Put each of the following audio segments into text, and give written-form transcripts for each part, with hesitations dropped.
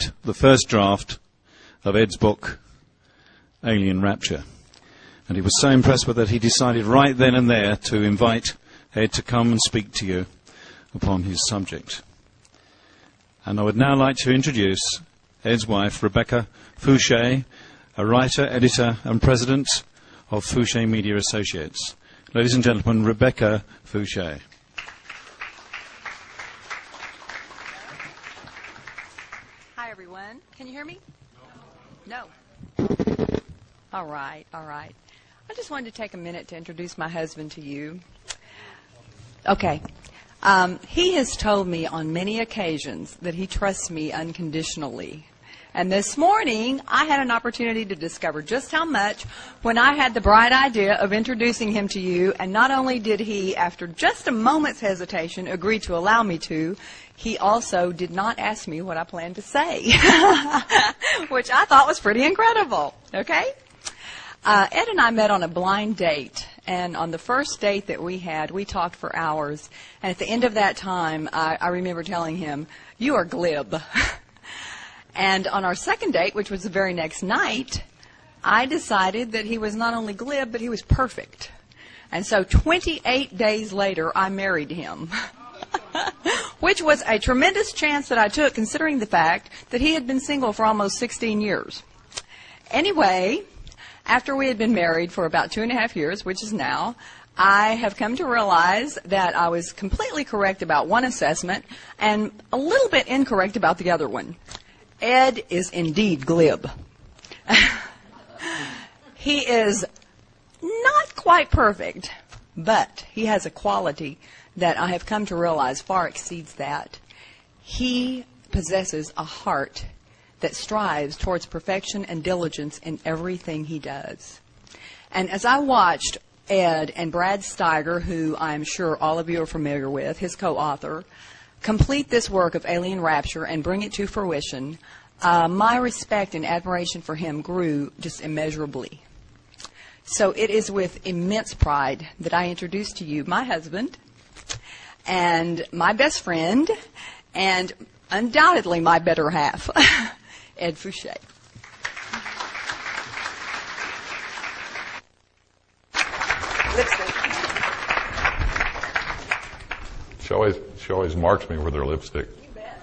read the first draft of Ed's book, Alien Rapture. And he was so impressed with it, he decided right then and there to invite Ed to come and speak to you upon his subject. And I would now like to introduce Ed's wife, Rebecca Fouché, a writer, editor, and president of Fouché Media Associates. Ladies and gentlemen, Rebecca Fouché. Hi, everyone. Can you hear me? No. All right, all right. I just wanted to take a minute to introduce my husband to you. Okay. He has told me on many occasions that he trusts me unconditionally. And this morning, I had an opportunity to discover just how much when I had the bright idea of introducing him to you. And not only did he, after just a moment's hesitation, agree to allow me to, he also did not ask me what I planned to say, which I thought was pretty incredible. Okay? Ed and I met on a blind date. And on the first date that we had, we talked for hours. And at the end of that time, I remember telling him, "You are glib." And on our second date, which was the very next night, I decided that he was not only glib, but he was perfect. And so 28 days later, I married him, which was a tremendous chance that I took, considering the fact that he had been single for almost 16 years. Anyway, after we had been married for about 2.5 years, which is now, I have come to realize that I was completely correct about one assessment and a little bit incorrect about the other one. Ed is indeed glib. He is not quite perfect, but he has a quality that I have come to realize far exceeds that. He possesses a heart that strives towards perfection and diligence in everything he does. And as I watched Ed and Brad Steiger, who I'm sure all of you are familiar with, his co-author, complete this work of Alien Rapture and bring it to fruition, my respect and admiration for him grew just immeasurably. So it is with immense pride that I introduce to you my husband and my best friend and undoubtedly my better half, Ed Fouché. She always marks me with her lipstick. You bet.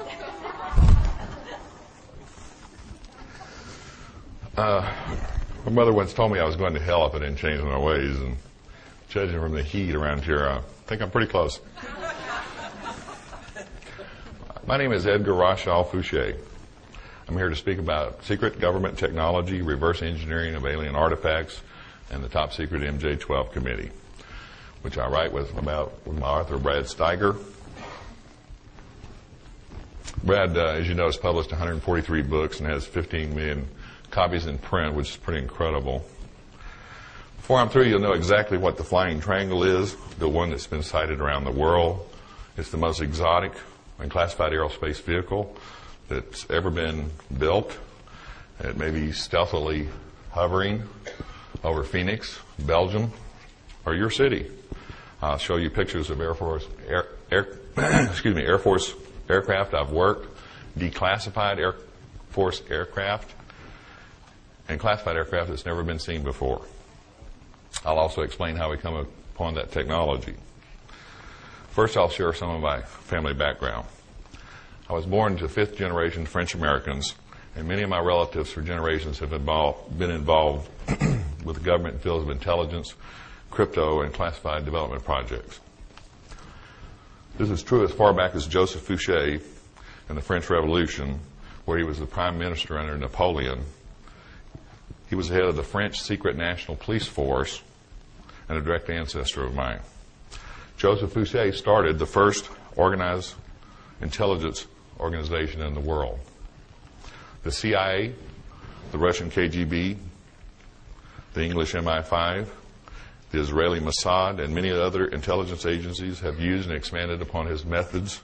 My mother once told me I was going to hell if I didn't change my ways, and judging from the heat around here, I think I'm pretty close. My name is Edgar A. Fouché. I'm here to speak about secret government technology, reverse engineering of alien artifacts, and the top secret MJ12 committee, which I write with my author, Brad Steiger. Brad, as you know, has published 143 books and has 15 million copies in print, which is pretty incredible. Before I'm through, you'll know exactly what the Flying Triangle is, the one that's been sighted around the world. It's the most exotic and classified aerospace vehicle that's ever been built. It may be stealthily hovering over Phoenix, Belgium, or your city. I'll show you pictures of Air Force aircraft I've worked, declassified Air Force aircraft, and classified aircraft that's never been seen before. I'll also explain how we come upon that technology. First, I'll share some of my family background. I was born to fifth-generation French Americans, and many of my relatives for generations have been involved with the government in fields of intelligence, crypto, and classified development projects. This is true as far back as Joseph Fouché in the French Revolution, where he was the prime minister under Napoleon. He was the head of the French secret national police force and a direct ancestor of mine. Joseph Fouché started the first organized intelligence organization in the world. The CIA, the Russian KGB, the English MI5, the Israeli Mossad, and many other intelligence agencies have used and expanded upon his methods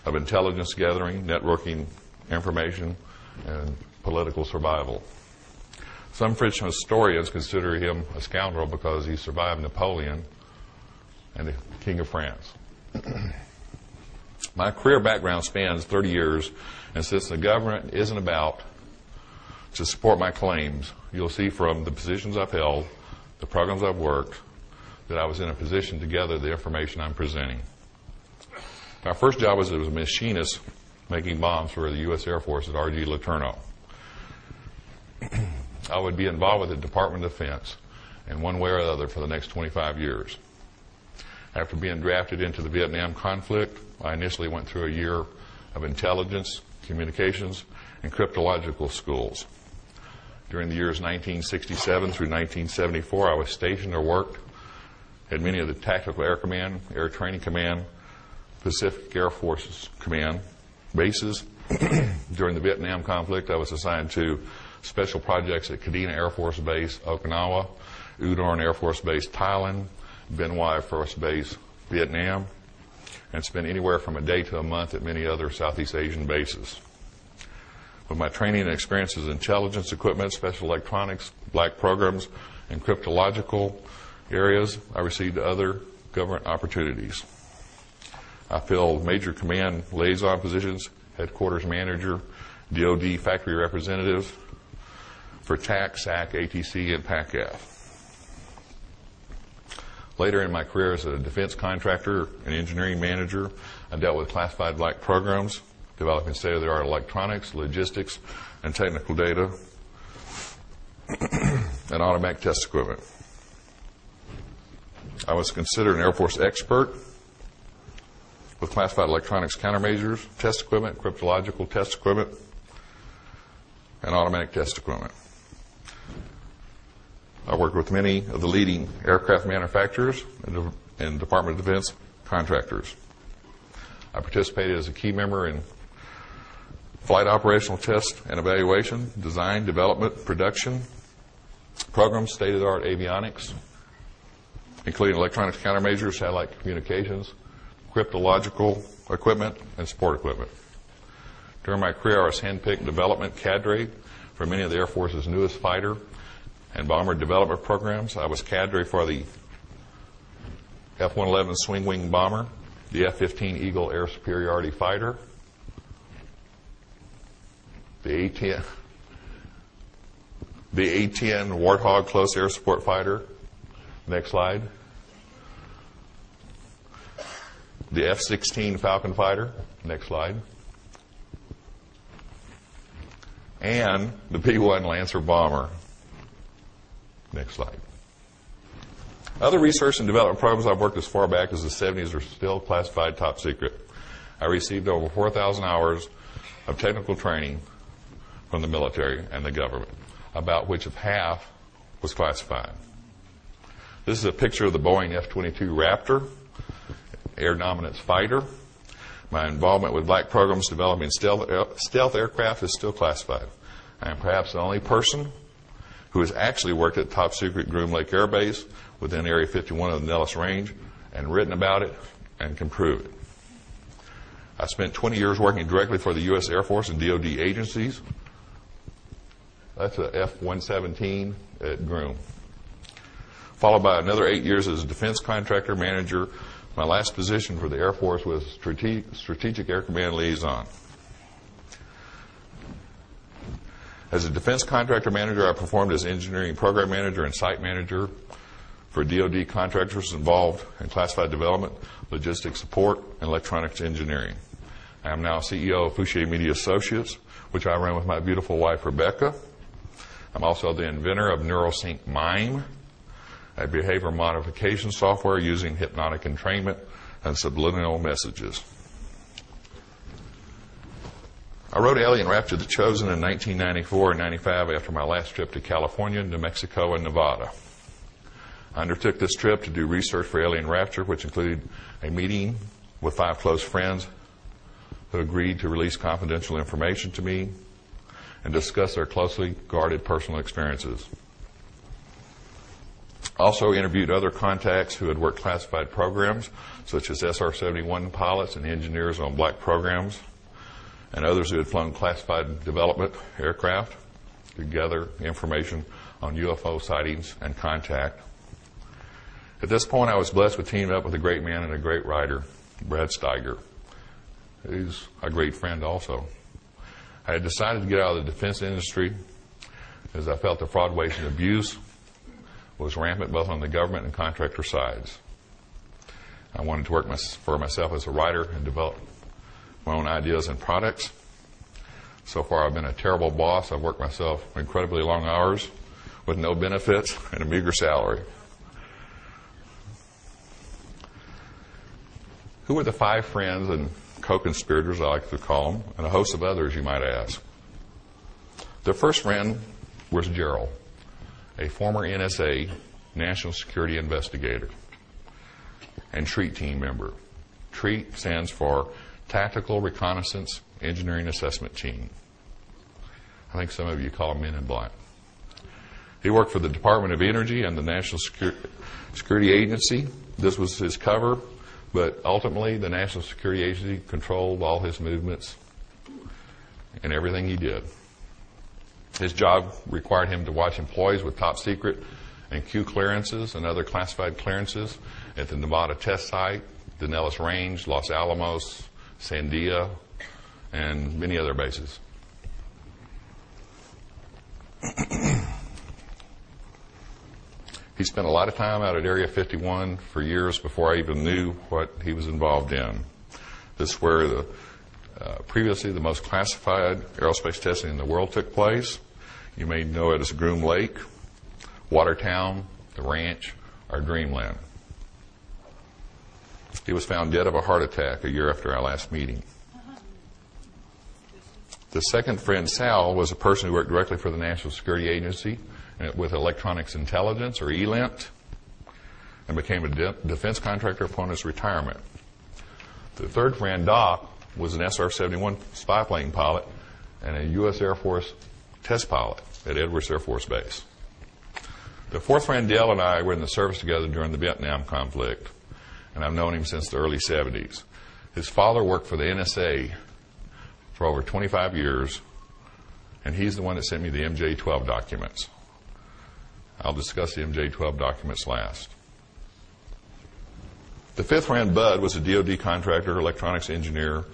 of intelligence gathering, networking information, and political survival. Some French historians consider him a scoundrel because he survived Napoleon and the King of France. My career background spans 30 years, and since the government isn't about to support my claims, you'll see from the positions I've held, the programs I've worked, that I was in a position to gather the information I'm presenting. My first job was as a machinist making bombs for the U.S. Air Force at R.G. Letourneau. I would be involved with the Department of Defense in one way or the other for the next 25 years. After being drafted into the Vietnam conflict, I initially went through a year of intelligence, communications, and cryptological schools. During the years 1967 through 1974, I was stationed or worked at many of the Tactical Air Command, Air Training Command, Pacific Air Forces Command bases. During the Vietnam conflict, I was assigned to special projects at Kadena Air Force Base, Okinawa, Udon Air Force Base, Thailand, Ben Hoa Air Force Base, Vietnam, and spent anywhere from a day to a month at many other Southeast Asian bases. With my training and experience as intelligence equipment, special electronics, black programs, and cryptological areas, I received other government opportunities. I filled major command liaison positions, headquarters manager, DOD factory representative for TAC, SAC, ATC, and PACAF. Later in my career as a defense contractor and engineering manager, I dealt with classified black programs, developing state-of-the-art electronics, logistics, and technical data, and automatic test equipment. I was considered an Air Force expert with classified electronics countermeasures, test equipment, cryptological test equipment, and automatic test equipment. I worked with many of the leading aircraft manufacturers and Department of Defense contractors. I participated as a key member in flight operational test and evaluation, design, development, production, programs, state-of-the-art avionics, including electronics countermeasures, satellite communications, cryptological equipment, and support equipment. During my career, I was handpicked development cadre for many of the Air Force's newest fighter and bomber development programs. I was cadre for the F-111 Swing Wing bomber, the F-15 Eagle Air Superiority Fighter, the A-10 Warthog Close Air Support Fighter. Next slide. The F-16 Falcon Fighter. Next slide. And the P-1 Lancer Bomber. Next slide. Other research and development programs I've worked as far back as the 70s are still classified top secret. I received over 4,000 hours of technical training from the military and the government, about which of half was classified. This is a picture of the Boeing F-22 Raptor, air dominance fighter. My involvement with black programs developing stealth aircraft is still classified. I am perhaps the only person who has actually worked at top secret Groom Lake Air Base within Area 51 of the Nellis Range and written about it and can prove it. I spent 20 years working directly for the U.S. Air Force and DOD agencies. That's a F-117 at Groom. Followed by another 8 years as a defense contractor manager. My last position for the Air Force was Strategic Air Command Liaison. As a defense contractor manager, I performed as engineering program manager and site manager for DOD contractors involved in classified development, logistics support, and electronics engineering. I am now CEO of Fouché Media Associates, which I run with my beautiful wife, Rebecca. I'm also the inventor of NeuroSync Mime, a behavior modification software using hypnotic entrainment and subliminal messages. I wrote Alien Rapture The Chosen in 1994 and 95 after my last trip to California, New Mexico, and Nevada. I undertook this trip to do research for Alien Rapture, which included a meeting with 5 close friends who agreed to release confidential information to me and discuss their closely guarded personal experiences. Also interviewed other contacts who had worked classified programs, such as SR-71 pilots and engineers on black programs, and others who had flown classified development aircraft to gather information on UFO sightings and contact. At this point, I was blessed with teaming up with a great man and a great writer, Brad Steiger. He's a great friend also. I had decided to get out of the defense industry as I felt the fraud, waste, and abuse was rampant both on the government and contractor sides. I wanted to work for myself as a writer and develop my own ideas and products. So far, I've been a terrible boss. I've worked myself incredibly long hours with no benefits and a meager salary. Who were the 5 friends and co-conspirators, I like to call them, and a host of others, you might ask? The first friend was Gerald, a former NSA National Security Investigator and TREAT team member. TREAT stands for Tactical Reconnaissance Engineering Assessment Team. I think some of you call them Men in Black. He worked for the Department of Energy and the National Security Agency. This was his cover, but ultimately the National Security Agency controlled all his movements and everything he did. His job required him to watch employees with top secret and Q clearances and other classified clearances at the Nevada test site, the Nellis Range, Los Alamos, Sandia, and many other bases. He spent a lot of time out at Area 51 for years before I even knew what he was involved in. This is where previously the most classified aerospace testing in the world took place. You may know it as Groom Lake, Watertown, the Ranch, or Dreamland. He was found dead of a heart attack a year after our last meeting. The second friend, Sal, was a person who worked directly for the National Security Agency with Electronics Intelligence, or ELINT, and became a defense contractor upon his retirement. The third friend, Doc, was an SR-71 spy plane pilot and a U.S. Air Force test pilot at Edwards Air Force Base. The fourth friend, Dale, and I were in the service together during the Vietnam conflict, and I've known him since the early 70s. His father worked for the NSA for over 25 years, and he's the one that sent me the MJ12 documents. I'll discuss the MJ12 documents last. The fifth friend, Bud, was a DoD contractor, electronics engineer,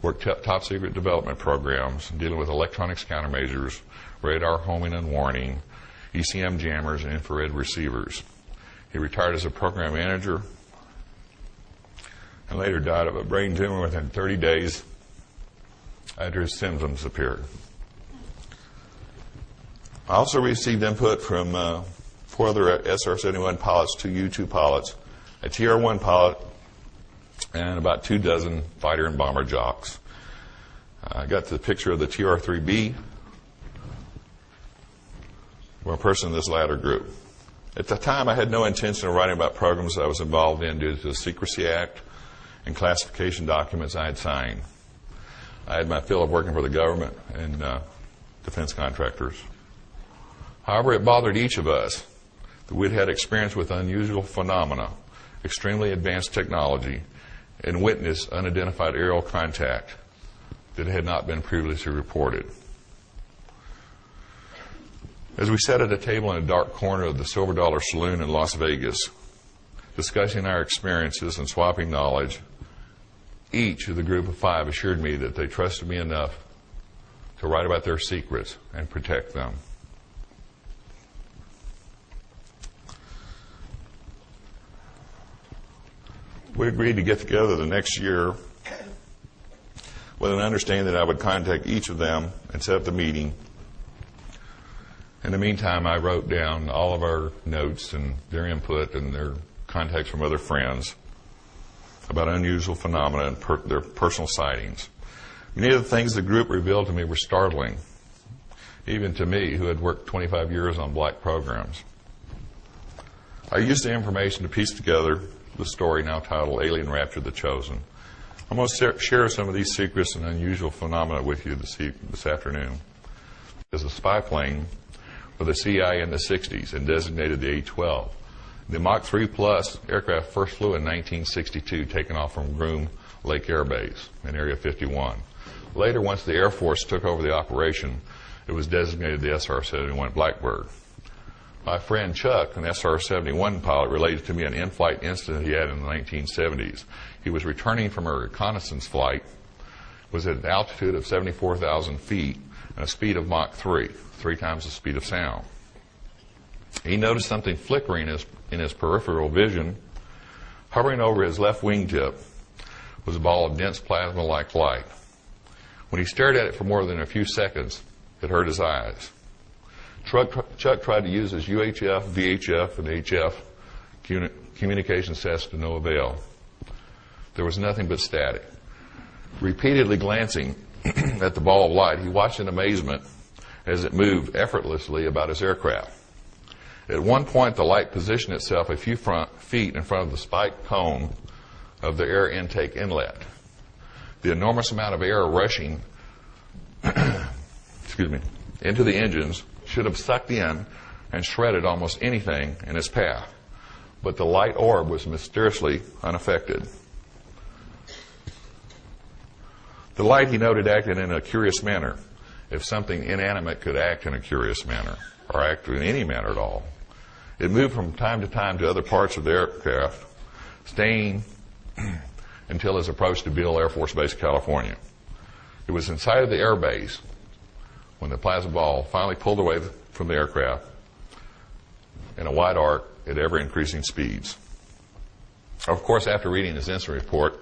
worked top secret development programs dealing with electronics countermeasures, radar homing and warning, ECM jammers, and infrared receivers. He retired as a program manager and later died of a brain tumor within 30 days after his symptoms appeared. I also received input from 4 other SR-71 pilots, 2 U-2 pilots, a TR-1 pilot, and about 2 dozen fighter and bomber jocks. I got the picture of the TR-3B from a person in this latter group. At the time, I had no intention of writing about programs I was involved in due to the Secrecy Act and classification documents I had signed. I had my fill of working for the government and defense contractors. However, it bothered each of us that we'd had experience with unusual phenomena, extremely advanced technology, and witnessed unidentified aerial contact that had not been previously reported. As we sat at a table in a dark corner of the Silver Dollar Saloon in Las Vegas, discussing our experiences and swapping knowledge, each of the group of 5 assured me that they trusted me enough to write about their secrets and protect them. We agreed to get together the next year with an understanding that I would contact each of them and set up the meeting. In the meantime, I wrote down all of our notes and their input and their contacts from other friends about unusual phenomena and their personal sightings. Many of the things the group revealed to me were startling, even to me, who had worked 25 years on black programs. I used the information to piece together the story now titled Alien Rapture: The Chosen. I'm going to share some of these secrets and unusual phenomena with you this afternoon. There's a spy plane for the CIA in the 60s and designated the A-12. The Mach 3 Plus aircraft first flew in 1962, taken off from Groom Lake Air Base in Area 51. Later, once the Air Force took over the operation, it was designated the SR-71 Blackbird. My friend Chuck, an SR-71 pilot, related to me an in-flight incident he had in the 1970s. He was returning from a reconnaissance flight was at an altitude of 74,000 feet and a speed of Mach 3, 3 times the speed of sound. He noticed something flickering in his peripheral vision. Hovering over his left wingtip was a ball of dense plasma-like light. When he stared at it for more than a few seconds, it hurt his eyes. Chuck tried to use his UHF, VHF, and HF communication sets to no avail. There was nothing but static. Repeatedly glancing at the ball of light, he watched in amazement as it moved effortlessly about his aircraft. At one point, the light positioned itself a few feet in front of the spiked cone of the air intake inlet. The enormous amount of air rushing into the engines should have sucked in and shredded almost anything in its path, but the light orb was mysteriously unaffected. The light, he noted, acted in a curious manner, if something inanimate could act in a curious manner, or act in any manner at all. It moved from time to time to other parts of the aircraft, staying until his approach to Beale Air Force Base, California. It was inside of the air base when the plasma ball finally pulled away from the aircraft in a wide arc at ever-increasing speeds. Of course, after reading his incident report,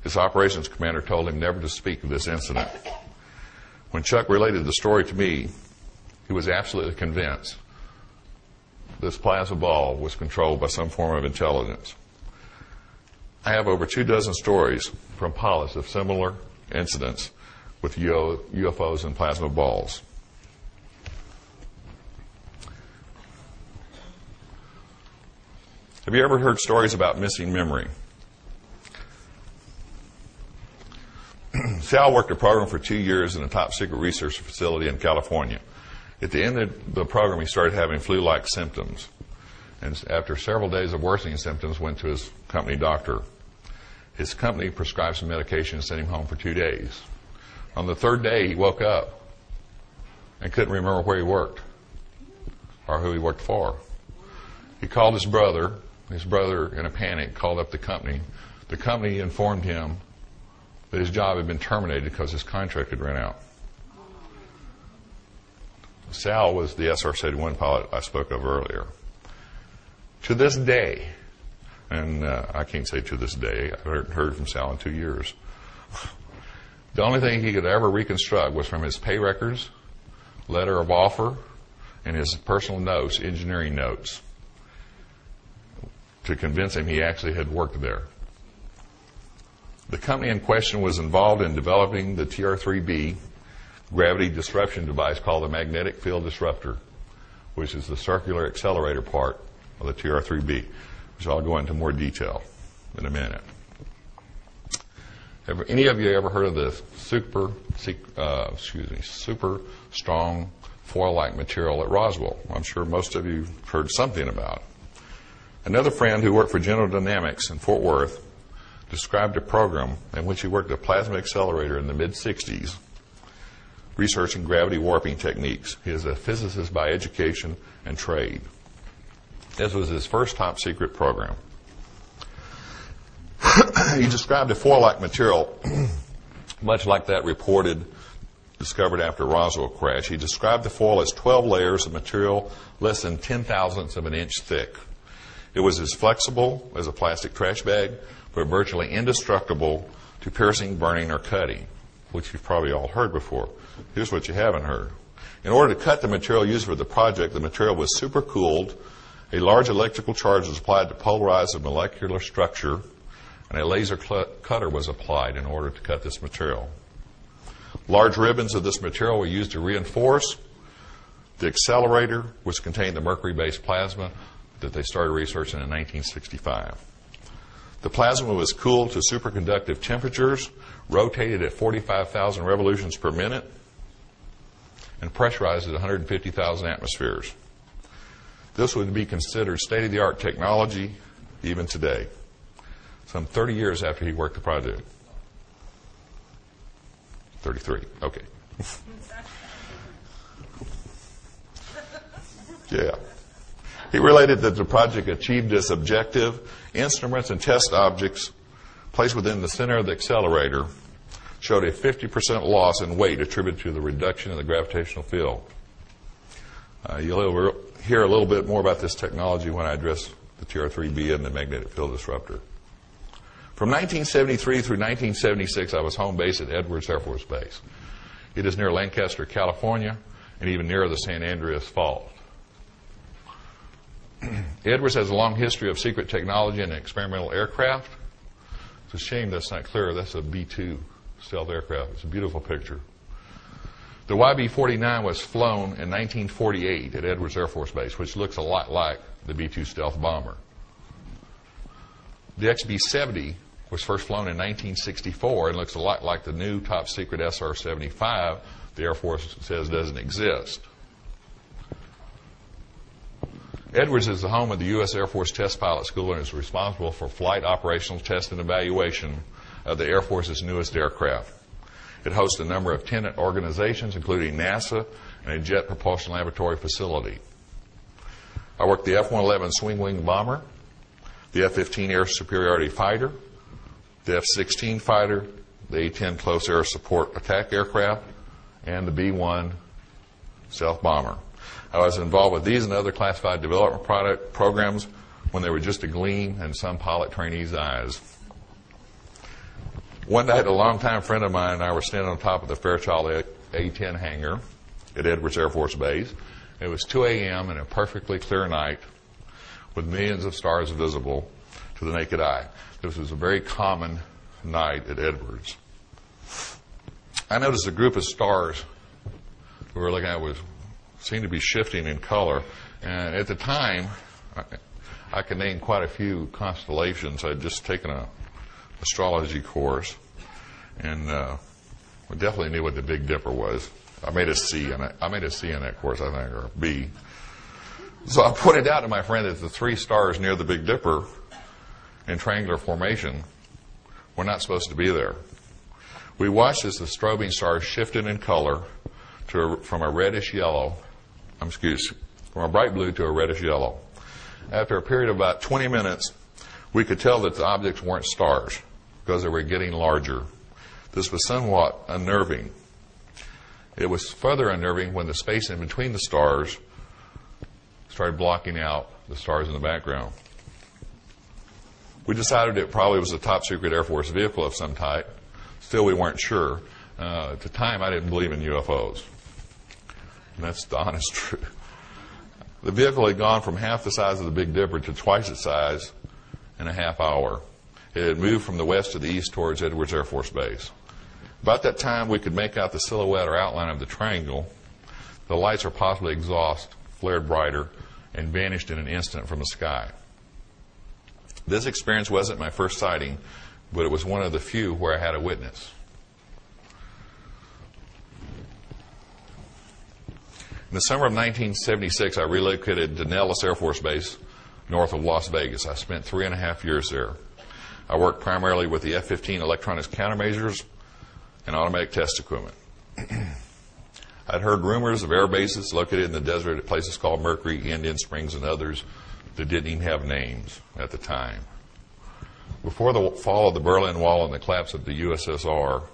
his operations commander told him never to speak of this incident. When Chuck related the story to me, he was absolutely convinced this plasma ball was controlled by some form of intelligence. I have over 24 stories from pilots of similar incidents with UFOs and plasma balls. Have you ever heard stories about missing memory? Sal worked a program for 2 years in a top-secret research facility in California. At the end of the program, he started having flu-like symptoms. And after several days of worsening symptoms, went to his company doctor. His company prescribed some medication and sent him home for 2 days. On the 3rd day, he woke up and couldn't remember where he worked or who he worked for. He called his brother. His brother, in a panic, called up the company. The company informed him that his job had been terminated because his contract had run out. Sal was the SR-71 pilot I spoke of earlier. To this day, and I can't say to this day, I haven't heard from Sal in 2 years. The only thing he could ever reconstruct was from his pay records, letter of offer, and his personal notes, engineering notes, to convince him he actually had worked there. The company in question was involved in developing the TR-3B gravity disruption device called the magnetic field disruptor, which is the circular accelerator part of the TR-3B, which I'll go into more detail in a minute. Have any of you ever heard of the super strong foil-like material at Roswell? I'm sure most of you heard something about it. Another friend who worked for General Dynamics in Fort Worth described a program in which he worked a plasma accelerator in the mid-60s, researching gravity warping techniques. He is a physicist by education and trade. This was his first top-secret program. He described a foil-like material, much like that discovered after Roswell crash. He described the foil as 12 layers of material less than 10,000ths of an inch thick. It was as flexible as a plastic trash bag, but virtually indestructible to piercing, burning, or cutting, which you've probably all heard before. Here's what you haven't heard. In order to cut the material used for the project, the material was supercooled, a large electrical charge was applied to polarize the molecular structure, and a laser cutter was applied in order to cut this material. Large ribbons of this material were used to reinforce the accelerator, which contained the mercury-based plasma that they started researching in 1965. The plasma was cooled to superconductive temperatures, rotated at 45,000 revolutions per minute, and pressurized at 150,000 atmospheres. This would be considered state-of-the-art technology even today, some 30 years after he worked the project. 33, okay. Yeah. He related that the project achieved this objective. Instruments and test objects placed within the center of the accelerator showed a 50% loss in weight attributed to the reduction in the gravitational field. You'll hear a little bit more about this technology when I address the TR-3B and the magnetic field disruptor. From 1973 through 1976, I was home base at Edwards Air Force Base. It is near Lancaster, California, and even nearer the San Andreas Fault. Edwards has a long history of secret technology and experimental aircraft. It's a shame that's not clear. That's a B-2 stealth aircraft. It's a beautiful picture. The YB-49 was flown in 1948 at Edwards Air Force Base, which looks a lot like the B-2 stealth bomber. The XB-70 was first flown in 1964 and looks a lot like the new top secret SR-75 the Air Force says doesn't exist. Edwards is the home of the U.S. Air Force Test Pilot School and is responsible for flight operational test and evaluation of the Air Force's newest aircraft. It hosts a number of tenant organizations, including NASA and a Jet Propulsion Laboratory facility. I worked the F-111 Swing Wing Bomber, the F-15 Air Superiority Fighter, the F-16 Fighter, the A-10 Close Air Support Attack Aircraft, and the B-1 Stealth Bomber. I was involved with these and other classified development programs when they were just a gleam in some pilot trainees' eyes. One night, a longtime friend of mine and I were standing on top of the Fairchild A-10 hangar at Edwards Air Force Base. It was 2 a.m. and a perfectly clear night with millions of stars visible to the naked eye. This was a very common night at Edwards. I noticed a group of stars we were looking at seemed to be shifting in color. And at the time, I could name quite a few constellations. I'd just taken an astrology course, and we definitely knew what the Big Dipper was. I made a C in that course, I think, or a B. So I pointed out to my friend that the three stars near the Big Dipper in triangular formation were not supposed to be there. We watched as the strobing stars shifted in color from a bright blue to a reddish yellow. After a period of about 20 minutes, we could tell that the objects weren't stars because they were getting larger. This was somewhat unnerving. It was further unnerving when the space in between the stars started blocking out the stars in the background. We decided it probably was a top secret Air Force vehicle of some type. Still, we weren't sure. At the time, I didn't believe in UFOs. And that's the honest truth. The vehicle had gone from half the size of the Big Dipper to twice its size in a half hour. It had moved from the west to the east towards Edwards Air Force Base. About that time, we could make out the silhouette or outline of the triangle. The lights, or possibly exhaust, flared brighter and vanished in an instant from the sky. This experience wasn't my first sighting, but it was one of the few where I had a witness. In the summer of 1976, I relocated to Nellis Air Force Base, north of Las Vegas. I spent 3.5 years there. I worked primarily with the F-15 electronics countermeasures and automatic test equipment. I'd heard rumors of air bases located in the desert at places called Mercury, Indian Springs, and others that didn't even have names at the time. Before the fall of the Berlin Wall and the collapse of the USSR,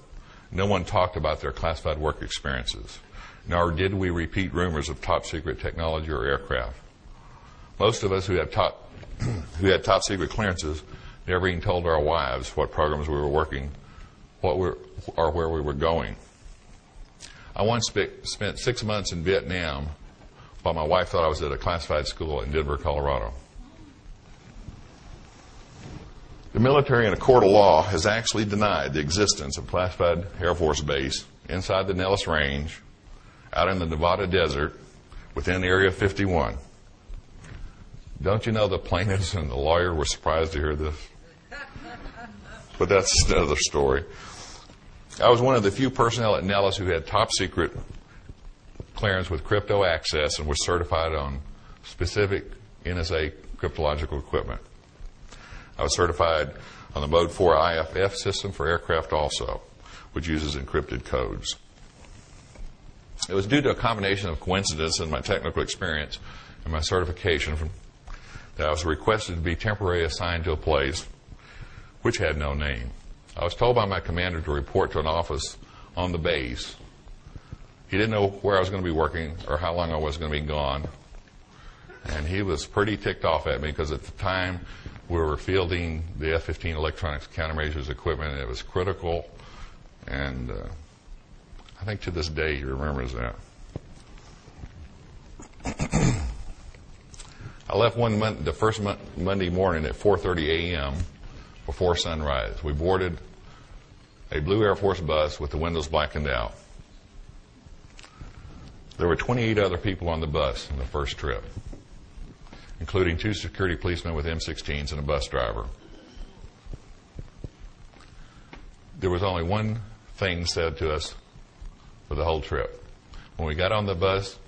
no one talked about their classified work experiences, nor did we repeat rumors of top secret technology or aircraft. Most of us who had top secret clearances never even told our wives what programs we were working, or where we were going. I once spent 6 months in Vietnam while my wife thought I was at a classified school in Denver, Colorado. The military in a court of law has actually denied the existence of classified Air Force Base inside the Nellis Range, out in the Nevada desert, within Area 51. Don't you know the plaintiffs and the lawyer were surprised to hear this? But that's another story. I was one of the few personnel at Nellis who had top secret clearance with crypto access and was certified on specific NSA cryptological equipment. I was certified on the Mode 4 IFF system for aircraft also, which uses encrypted codes. It was due to a combination of coincidence and my technical experience and my certification that I was requested to be temporarily assigned to a place which had no name. I was told by my commander to report to an office on the base. He didn't know where I was going to be working or how long I was going to be gone. And he was pretty ticked off at me because at the time we were fielding the F-15 electronics countermeasures equipment, and it was critical. And I think to this day he remembers that. I left the first Monday morning at 4:30 a.m. before sunrise. We boarded a blue Air Force bus with the windows blackened out. There were 28 other people on the bus in the first trip, including 2 security policemen with M16s and a bus driver. There was only one thing said to us for the whole trip. When we got on the bus,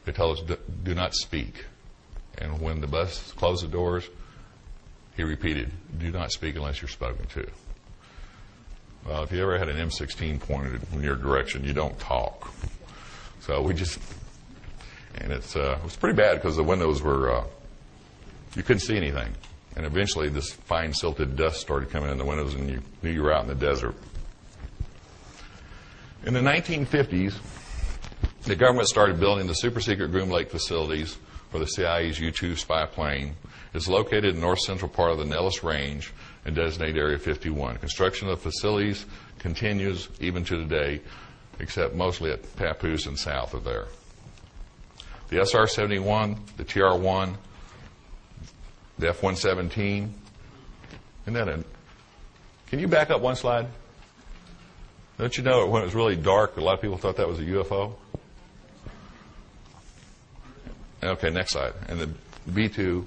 they told us, do not speak. And when the bus closed the doors, he repeated, do not speak unless you're spoken to. Well, if you ever had an M16 pointed in your direction, you don't talk. So we just, and it was pretty bad because the windows were, you couldn't see anything. And eventually this fine silted dust started coming in the windows and you knew you were out in the desert. In the 1950s, the government started building the super secret Groom Lake facilities for the CIA's U-2 spy plane. It's located in the north central part of the Nellis Range and designated Area 51. Construction of the facilities continues even to today, except mostly at Papoose and south of there. The SR-71, the TR-1, the F-117, can you back up one slide? Don't you know when it was really dark, a lot of people thought that was a UFO? Okay, next slide. And the B-2,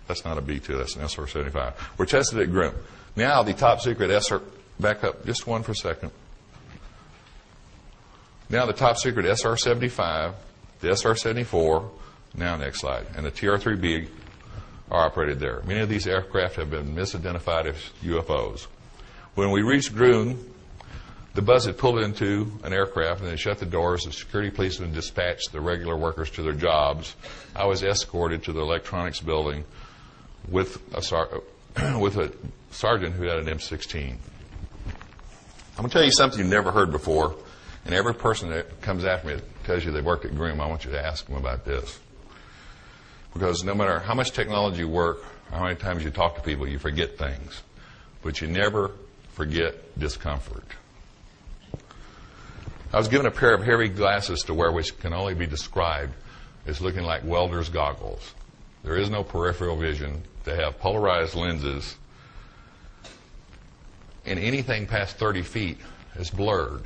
that's not a B-2, that's an SR-75. We're tested at Groom. Now the top secret SR, back up just one for a second. Now the top secret SR-75, the SR-74, now next slide, and the TR-3B are operated there. Many of these aircraft have been misidentified as UFOs. When we reached Groom, the bus had pulled into an aircraft and they shut the doors. The security policemen dispatched the regular workers to their jobs. I was escorted to the electronics building with a sergeant who had an M16. I'm going to tell you something you've never heard before, and every person that comes after me that tells you they worked at Groom, I want you to ask them about this. Because no matter how much technology you work, or how many times you talk to people, you forget things. But you never forget discomfort. I was given a pair of heavy glasses to wear which can only be described as looking like welder's goggles. There is no peripheral vision. They have polarized lenses, and anything past 30 feet is blurred.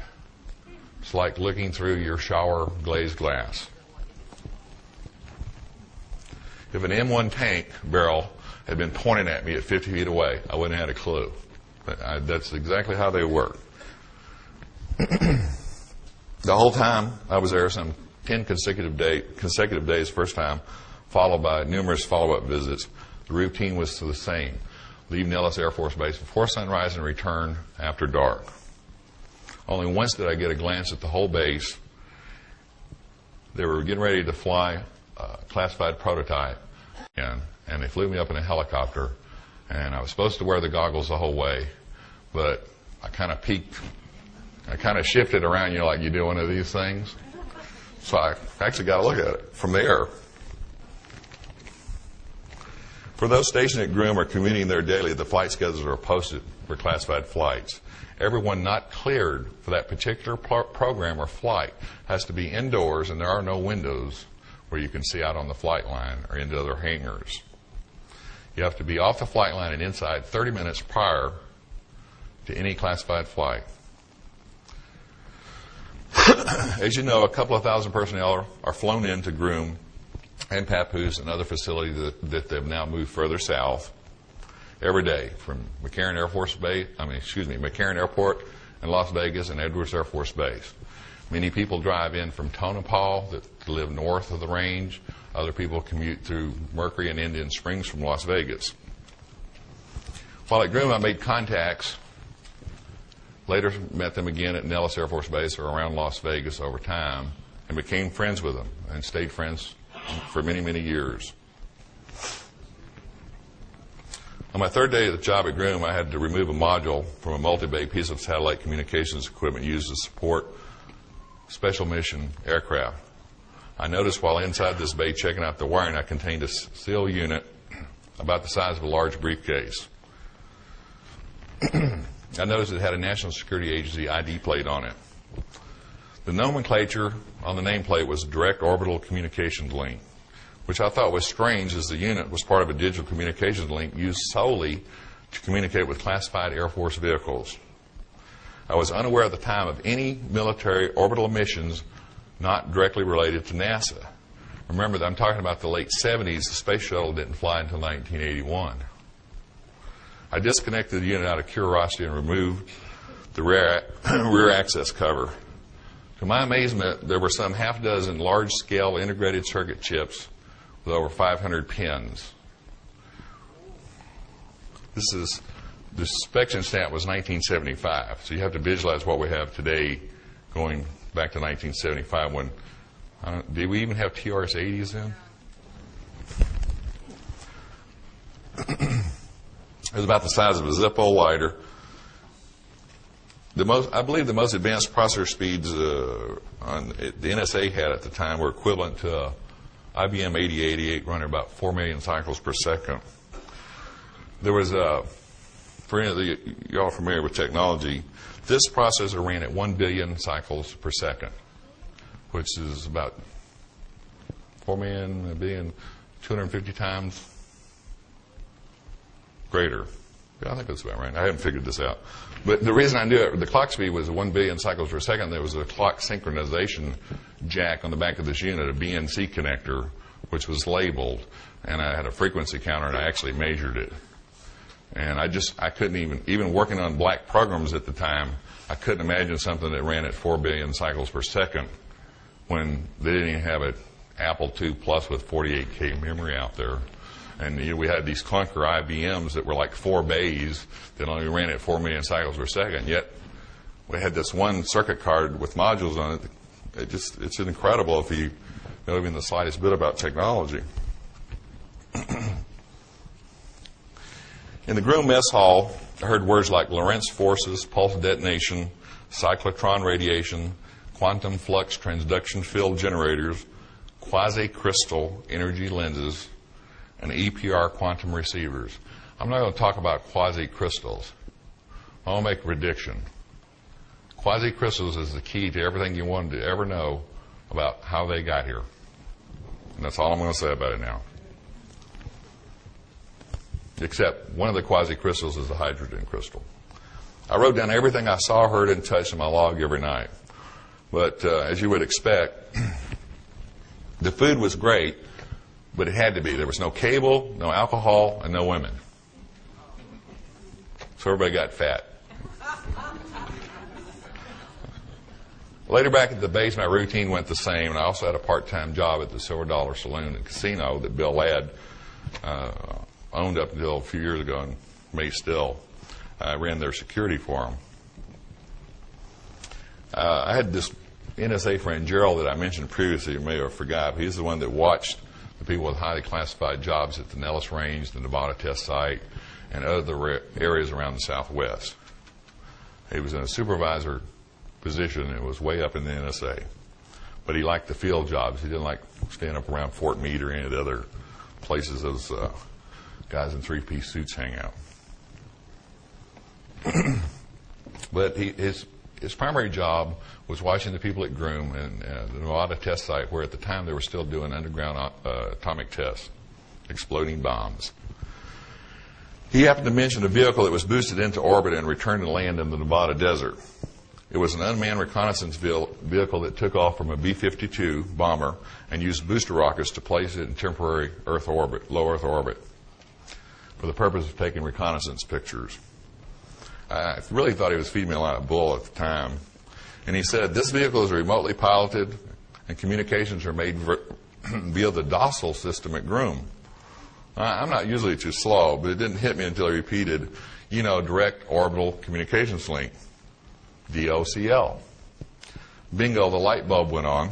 It's like looking through your shower glazed glass. If an M1 tank barrel had been pointed at me at 50 feet away, I wouldn't have had a clue. But that's exactly how they work. The whole time I was there, some 10 consecutive days first time, followed by numerous follow-up visits. The routine was the same. Leave Nellis Air Force Base before sunrise and return after dark. Only once did I get a glance at the whole base. They were getting ready to fly a classified prototype, and they flew me up in a helicopter, and I was supposed to wear the goggles the whole way, but I kind of peeked. I kind of shifted around, like you do one of these things. So I actually got a look at it from the air. For those stationed at Groom or commuting there daily, the flight schedules are posted for classified flights. Everyone not cleared for that particular program or flight has to be indoors, and there are no windows where you can see out on the flight line or into other hangars. You have to be off the flight line and inside 30 minutes prior to any classified flight. As you know, a couple of thousand personnel are flown into Groom and Papoose and other facilities that they've now moved further south every day from McCarran Airport and Las Vegas and Edwards Air Force Base. Many people drive in from Tonopah that live north of the range. Other people commute through Mercury and Indian Springs from Las Vegas. While at Groom, I made contacts. Later met them again at Nellis Air Force Base or around Las Vegas over time and became friends with them and stayed friends for many, many years. On my third day of the job at Groom, I had to remove a module from a multi-bay piece of satellite communications equipment used to support special mission aircraft. I noticed while inside this bay checking out the wiring, I contained a steel unit about the size of a large briefcase. I noticed it had a National Security Agency ID plate on it. The nomenclature on the nameplate was Direct Orbital Communications Link, which I thought was strange as the unit was part of a digital communications link used solely to communicate with classified Air Force vehicles. I was unaware at the time of any military orbital missions not directly related to NASA. Remember that I'm talking about the late 70s. The space shuttle didn't fly until 1981. I disconnected the unit out of curiosity and removed the rear access cover. To my amazement, there were some half dozen large-scale integrated circuit chips with over 500 pins. The inspection stamp was 1975, so you have to visualize what we have today going back to 1975 when, did we even have TRS-80s then? It was about the size of a Zippo lighter. I believe the most advanced processor speeds the NSA had at the time were equivalent to IBM 8088 running about 4 million cycles per second. There was for any of you all familiar with technology, this processor ran at 1 billion cycles per second, which is about 4 million, a billion, 250 times greater. Yeah, I think that's about right. I haven't figured this out. But the reason I knew it, the clock speed was 1 billion cycles per second. There was a clock synchronization jack on the back of this unit, a BNC connector, which was labeled. And I had a frequency counter, and I actually measured it. And I couldn't even working on black programs at the time, I couldn't imagine something that ran at 4 billion cycles per second when they didn't even have an Apple II Plus with 48K memory out there. And we had these clunker IBMs that were like 4 bays that only ran at 4 million cycles per second. Yet we had this one circuit card with modules on it. It's incredible if you know even the slightest bit about technology. In the Groom mess hall, I heard words like Lorentz forces, pulse detonation, cyclotron radiation, quantum flux transduction field generators, quasi-crystal energy lenses, and EPR quantum receivers. I'm not going to talk about quasi-crystals. I want to make a prediction. Quasi-crystals is the key to everything you wanted to ever know about how they got here. And that's all I'm going to say about it now. Except one of the quasi-crystals is the hydrogen crystal. I wrote down everything I saw, heard, and touched in my log every night. But as you would expect, the food was great, but it had to be. There was no cable, no alcohol, and no women. So everybody got fat. Later back at the base, my routine went the same, and I also had a part-time job at the Silver Dollar Saloon and Casino that Bill Ladd owned up until a few years ago and may still. I ran their security for him. I had this NSA friend, Gerald, that I mentioned previously. You may have forgot. He's the one that watched the people with highly classified jobs at the Nellis Range, the Nevada Test Site, and other areas around the Southwest. He was in a supervisor position and was way up in the NSA. But he liked the field jobs. He didn't like staying up around Fort Meade or any of the other places those guys in three-piece suits hang out. But his primary job was watching the people at Groom and the Nevada Test Site, where at the time they were still doing underground atomic tests, exploding bombs. He happened to mention a vehicle that was boosted into orbit and returned to land in the Nevada desert. It was an unmanned reconnaissance vehicle that took off from a B-52 bomber and used booster rockets to place it in temporary Earth orbit, low Earth orbit, for the purpose of taking reconnaissance pictures. I really thought he was feeding me a lot of bull at the time. And he said, this vehicle is remotely piloted and communications are made via the docile system at Groom. I'm not usually too slow, but it didn't hit me until he repeated, direct orbital communications link, DOCL. Bingo, the light bulb went on.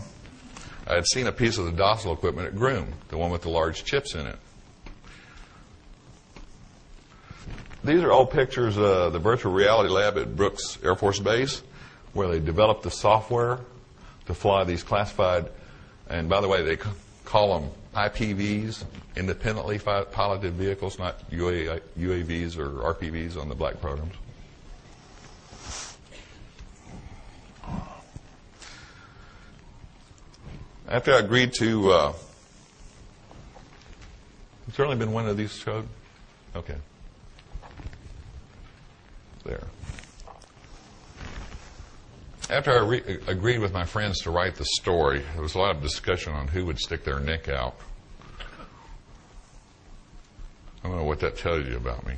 I had seen a piece of the docile equipment at Groom, the one with the large chips in it. These are old pictures of the virtual reality lab at Brooks Air Force Base, where they developed the software to fly these classified, and by the way, they call them IPVs, independently piloted vehicles, not UAVs or RPVs on the black programs. After I agreed to, has there only been one of these showed? Okay. There. After I agreed with my friends to write the story, there was a lot of discussion on who would stick their neck out. I don't know what that tells you about me.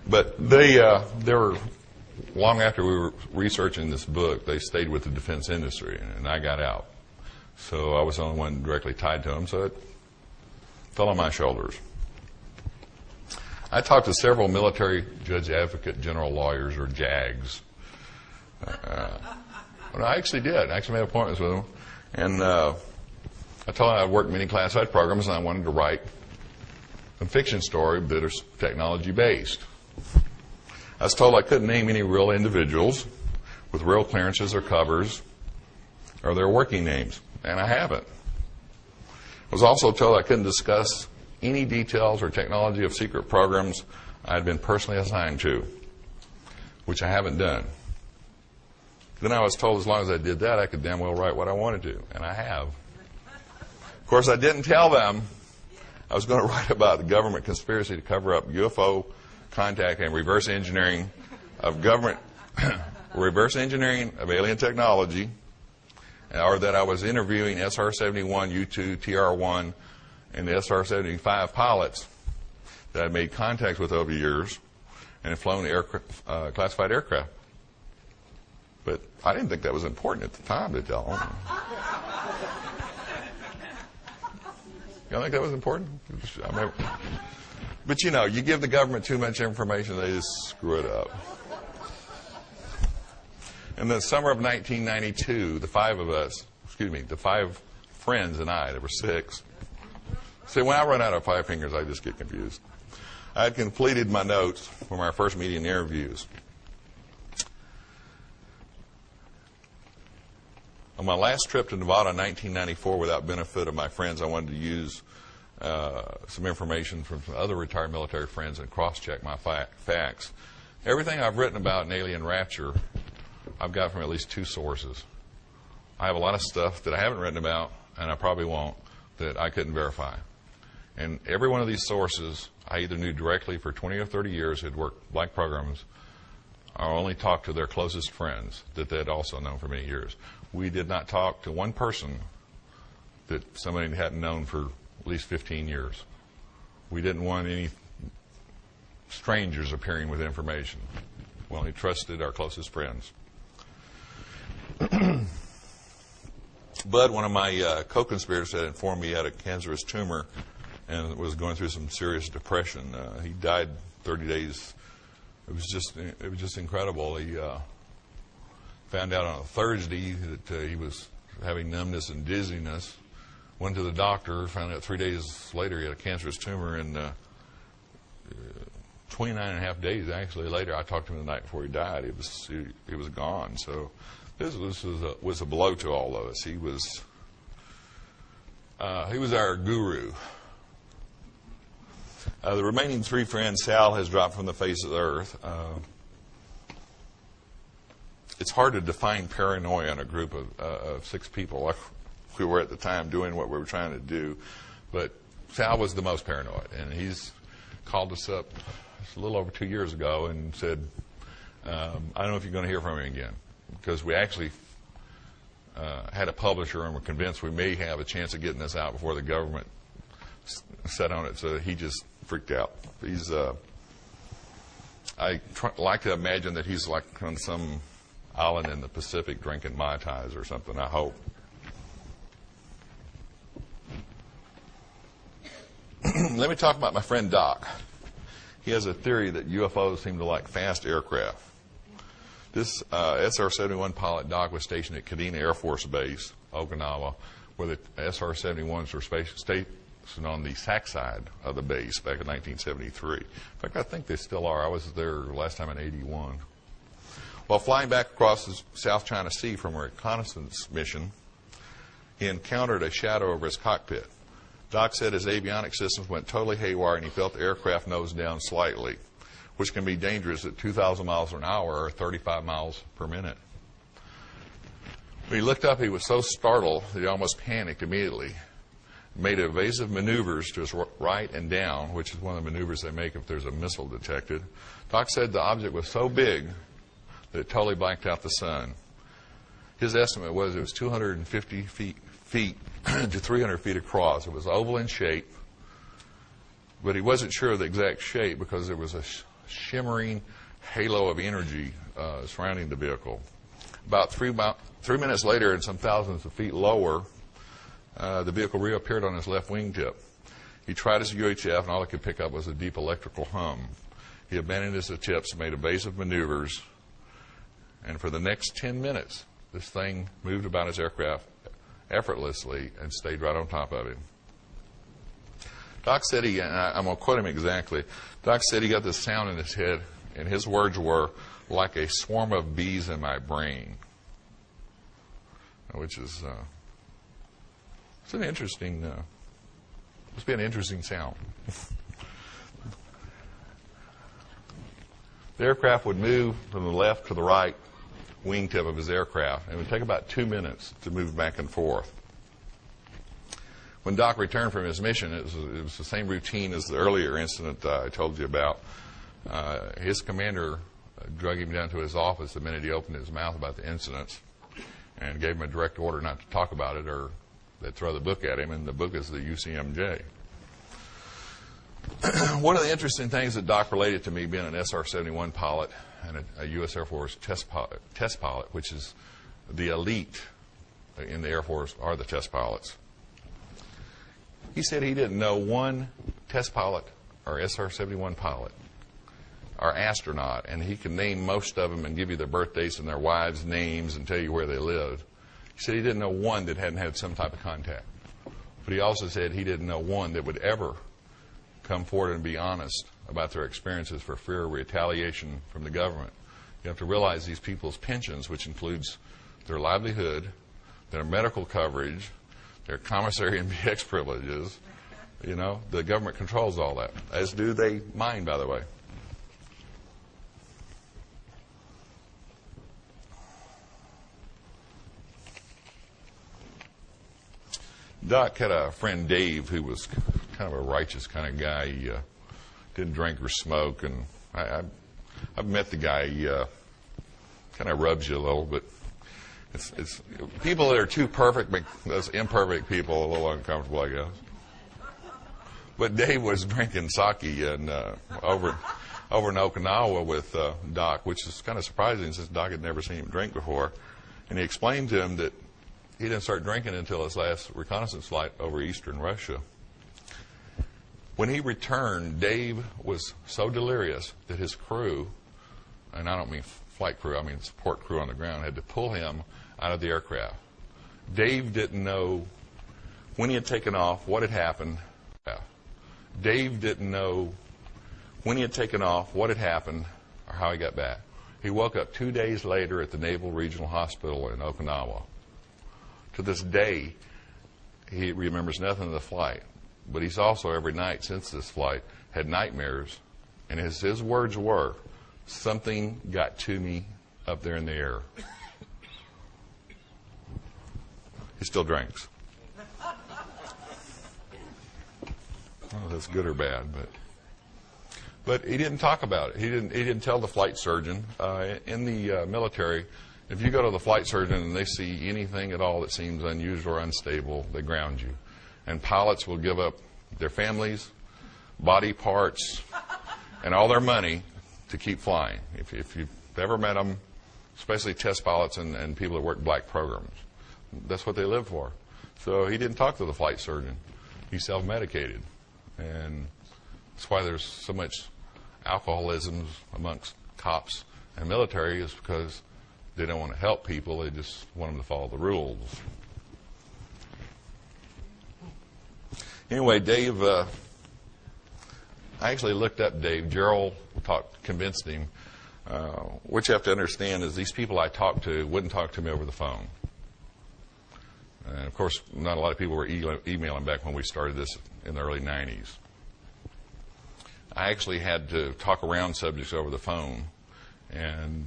But they were, long after we were researching this book, they stayed with the defense industry, and I got out. So I was the only one directly tied to them, so it fell on my shoulders. I talked to several military judge advocate general lawyers, or JAGs. I actually did. I actually made appointments with them. And I told them I'd worked many classified programs, and I wanted to write a fiction story that is technology-based. I was told I couldn't name any real individuals with real clearances or covers or their working names, and I haven't. I was also told I couldn't discuss any details or technology of secret programs I had been personally assigned to, which I haven't done. Then I was told as long as I did that, I could damn well write what I wanted to, and I have. Of course, I didn't tell them I was going to write about the government conspiracy to cover up UFO contact and reverse engineering of government, reverse engineering of alien technology, or that I was interviewing SR-71, U-2, TR-1, and the SR-75 pilots that I made contacts with over the years and had flown classified aircraft. But I didn't think that was important at the time to tell them. You don't think that was important? But you know, you give the government too much information, they just screw it up. In the summer of 1992, the five friends and I, there were 6. See, when I run out of 5 fingers, I just get confused. I had completed my notes from our first meeting interviews. On my last trip to Nevada in 1994, without benefit of my friends, I wanted to use some information from some other retired military friends and cross-check my facts. Everything I've written about in alien rapture, I've got from at least 2 sources. I have a lot of stuff that I haven't written about, and I probably won't, that I couldn't verify. And every one of these sources, I either knew directly for 20 or 30 years, had worked black programs, or only talked to their closest friends that they had also known for many years. We did not talk to one person that somebody hadn't known for at least 15 years. We didn't want any strangers appearing with information. We only trusted our closest friends. Bud, one of my co-conspirators, had informed me he had a cancerous tumor and was going through some serious depression. He died 30 days. It was just incredible. He found out on a Thursday that he was having numbness and dizziness. Went to the doctor, found out 3 days later he had a cancerous tumor, and 29 and a half days actually later, I talked to him the night before he died. He was gone. So this was a blow to all of us. He was our guru. The remaining 3 friends, Sal has dropped from the face of the earth. It's hard to define paranoia in a group of 6 people like we were at the time doing what we were trying to do. But Sal was the most paranoid, and he's called us up a little over 2 years ago and said, I don't know if you're going to hear from me again, because we actually had a publisher and were convinced we may have a chance of getting this out before the government set on it, so he just freaked out. He's I like to imagine that he's like on some island in the Pacific drinking Mai Tais or something, I hope. Let me talk about my friend Doc. He has a theory that UFOs seem to like fast aircraft. This SR-71 pilot, Doc, was stationed at Kadena Air Force Base, Okinawa, where the SR-71s were and on the SAC side of the base back in 1973. In fact, I think they still are. I was there last time in 81. While flying back across the South China Sea from a reconnaissance mission, he encountered a shadow over his cockpit. Doc said his avionics systems went totally haywire and he felt the aircraft nose down slightly, which can be dangerous at 2,000 miles an hour or 35 miles per minute. When he looked up, he was so startled that he almost panicked immediately. Made evasive maneuvers to his right and down, which is one of the maneuvers they make if there's a missile detected. Doc said the object was so big that it totally blanked out the sun. His estimate was it was 250 feet to 300 feet across. It was oval in shape, but he wasn't sure of the exact shape because there was a shimmering halo of energy surrounding the vehicle. About 3 minutes later, and some thousands of feet lower, the vehicle reappeared on his left wingtip. He tried his UHF, and all he could pick up was a deep electrical hum. He abandoned his attempts, made evasive maneuvers, and for the next 10 minutes, this thing moved about his aircraft effortlessly and stayed right on top of him. Doc said and I'm going to quote him exactly, Doc said he got this sound in his head, and his words were, like a swarm of bees in my brain, which is, it's an interesting, must be an interesting sound. The aircraft would move from the left to the right wingtip of his aircraft, and it would take about 2 minutes to move back and forth. When Doc returned from his mission, it was the same routine as the earlier incident I told you about. His commander drug him down to his office the minute he opened his mouth about the incidents and gave him a direct order not to talk about it or they'd throw the book at him, and the book is the UCMJ. One of the interesting things that Doc related to me, being an SR-71 pilot and a U.S. Air Force test pilot, which is the elite in the Air Force are the test pilots. He said he didn't know one test pilot or SR-71 pilot or astronaut, and he could name most of them and give you their birthdays and their wives' names and tell you where they lived. He said he didn't know one that hadn't had some type of contact. But he also said he didn't know one that would ever come forward and be honest about their experiences for fear of retaliation from the government. You have to realize these people's pensions, which includes their livelihood, their medical coverage, their commissary and BX privileges, you know, the government controls all that, as do they mine, by the way. Doc had a friend, Dave, who was kind of a righteous kind of guy. He didn't drink or smoke, and I've met the guy. He kind of rubs you a little, but it's people that are too perfect make those imperfect people a little uncomfortable, I guess. But Dave was drinking sake and over in Okinawa with Doc, which is kind of surprising since Doc had never seen him drink before. And he explained to him that he didn't start drinking until his last reconnaissance flight over eastern Russia. When he returned, Dave was so delirious that his crew, and I don't mean flight crew, I mean support crew on the ground, had to pull him out of the aircraft. Dave didn't know when he had taken off, what had happened. Dave didn't know when he had taken off, what had happened, or how he got back. He woke up 2 days later at the Naval Regional Hospital in Okinawa. To this day, he remembers nothing of the flight, but he's also every night since this flight had nightmares, and his words were, "Something got to me up there in the air." He still drinks. I don't know if that's good or bad, but he didn't talk about it. He didn't tell the flight surgeon. In the military, if you go to the flight surgeon and they see anything at all that seems unusual or unstable, they ground you. And pilots will give up their families, body parts, and all their money to keep flying. If you've ever met them, especially test pilots and people that work black programs, that's what they live for. So he didn't talk to the flight surgeon. He self-medicated. And that's why there's so much alcoholism amongst cops and military, is because they don't want to help people. They just want them to follow the rules. Anyway, Dave, I actually looked up Dave. Gerald convinced him. What you have to understand is these people I talked to wouldn't talk to me over the phone. And, of course, not a lot of people were emailing back when we started this in the early 90s. I actually had to talk around subjects over the phone and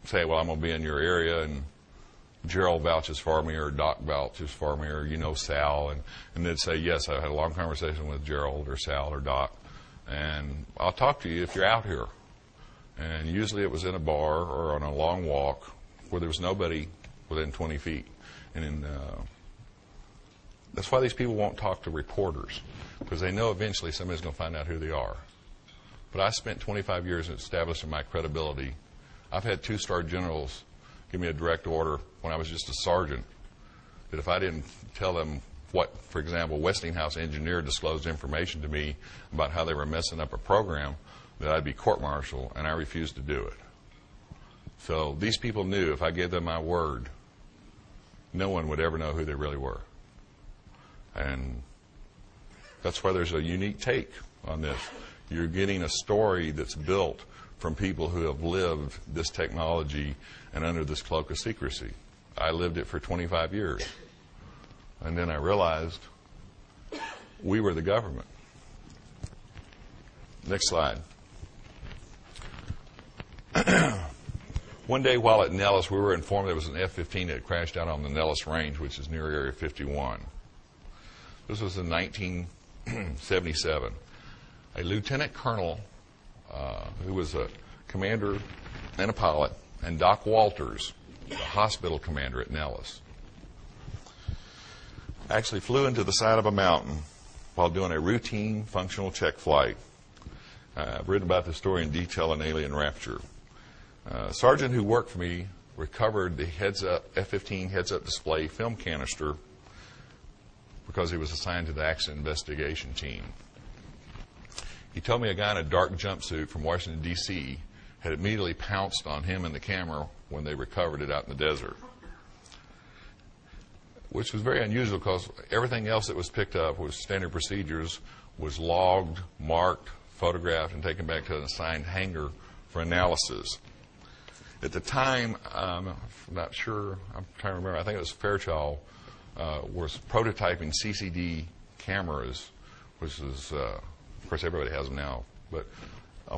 say, well, I'm going to be in your area, and Gerald vouches for me, or Doc vouches for me, or you know Sal, and they'd say, yes, I had a long conversation with Gerald or Sal or Doc, and I'll talk to you if you're out here. And usually it was in a bar or on a long walk where there was nobody within 20 feet. And that's why these people won't talk to reporters, because they know eventually somebody's going to find out who they are. But I spent 25 years establishing my credibility. I've had 2-star generals give me a direct order when I was just a sergeant that if I didn't tell them what, for example, Westinghouse engineer disclosed information to me about how they were messing up a program, that I'd be court-martialed, and I refused to do it. So these people knew if I gave them my word, no one would ever know who they really were. And that's why there's a unique take on this. You're getting a story that's built from people who have lived this technology and under this cloak of secrecy. I lived it for 25 years. And then I realized we were the government. Next slide. One day while at Nellis, we were informed there was an F-15 that had crashed out on the Nellis Range, which is near Area 51. This was in 1977. A lieutenant colonel who was a commander and a pilot, and Doc Walters, the hospital commander at Nellis, actually flew into the side of a mountain while doing a routine functional check flight. I've written about this story in detail in Alien Rapture. A sergeant who worked for me recovered the F-15 heads-up display film canister because he was assigned to the accident investigation team. He told me a guy in a dark jumpsuit from Washington, D.C. had immediately pounced on him and the camera when they recovered it out in the desert, which was very unusual because everything else that was picked up was standard procedures, was logged, marked, photographed, and taken back to an assigned hangar for analysis. At the time, I'm not sure, I'm trying to remember, I think it was Fairchild, was prototyping CCD cameras, which is, of course, everybody has them now, but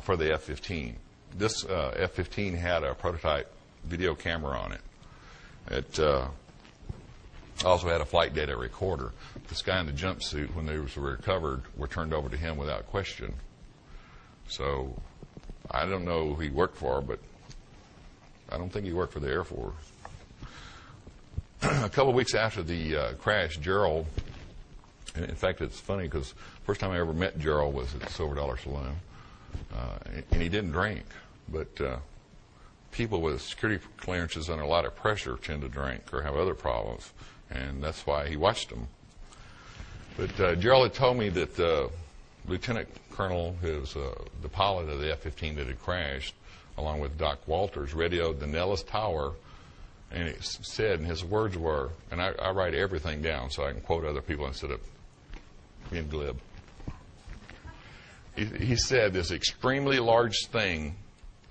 for the F-15. This F-15 had a prototype video camera on it. It also had a flight data recorder. This guy in the jumpsuit, when they were recovered, were turned over to him without question. So I don't know who he worked for, but I don't think he worked for the Air Force. A couple of weeks after the crash, Gerald, and in fact, it's funny because the first time I ever met Gerald was at the Silver Dollar Saloon, and he didn't drink, but people with security clearances under a lot of pressure tend to drink or have other problems, and that's why he watched them. But Gerald had told me that Lieutenant Colonel, who was the pilot of the F-15 that had crashed, along with Doc Walters, radioed the Nellis Tower, and it said, and his words were, and I write everything down so I can quote other people instead of being glib. He said, this extremely large thing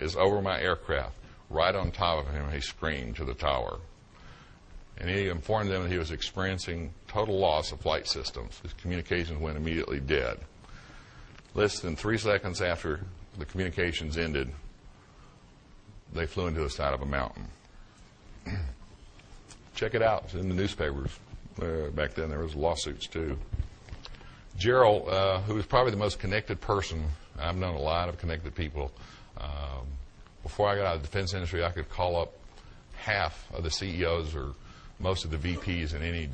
is over my aircraft. Right on top of him, he screamed to the tower. And he informed them that he was experiencing total loss of flight systems. His communications went immediately dead. Less than 3 seconds after the communications ended, they flew into the side of a mountain. Check it out. It's in the newspapers. Back then, there was lawsuits, too. Gerald, who was probably the most connected person, I've known a lot of connected people. Before I got out of the defense industry, I could call up half of the CEOs or most of the VPs in any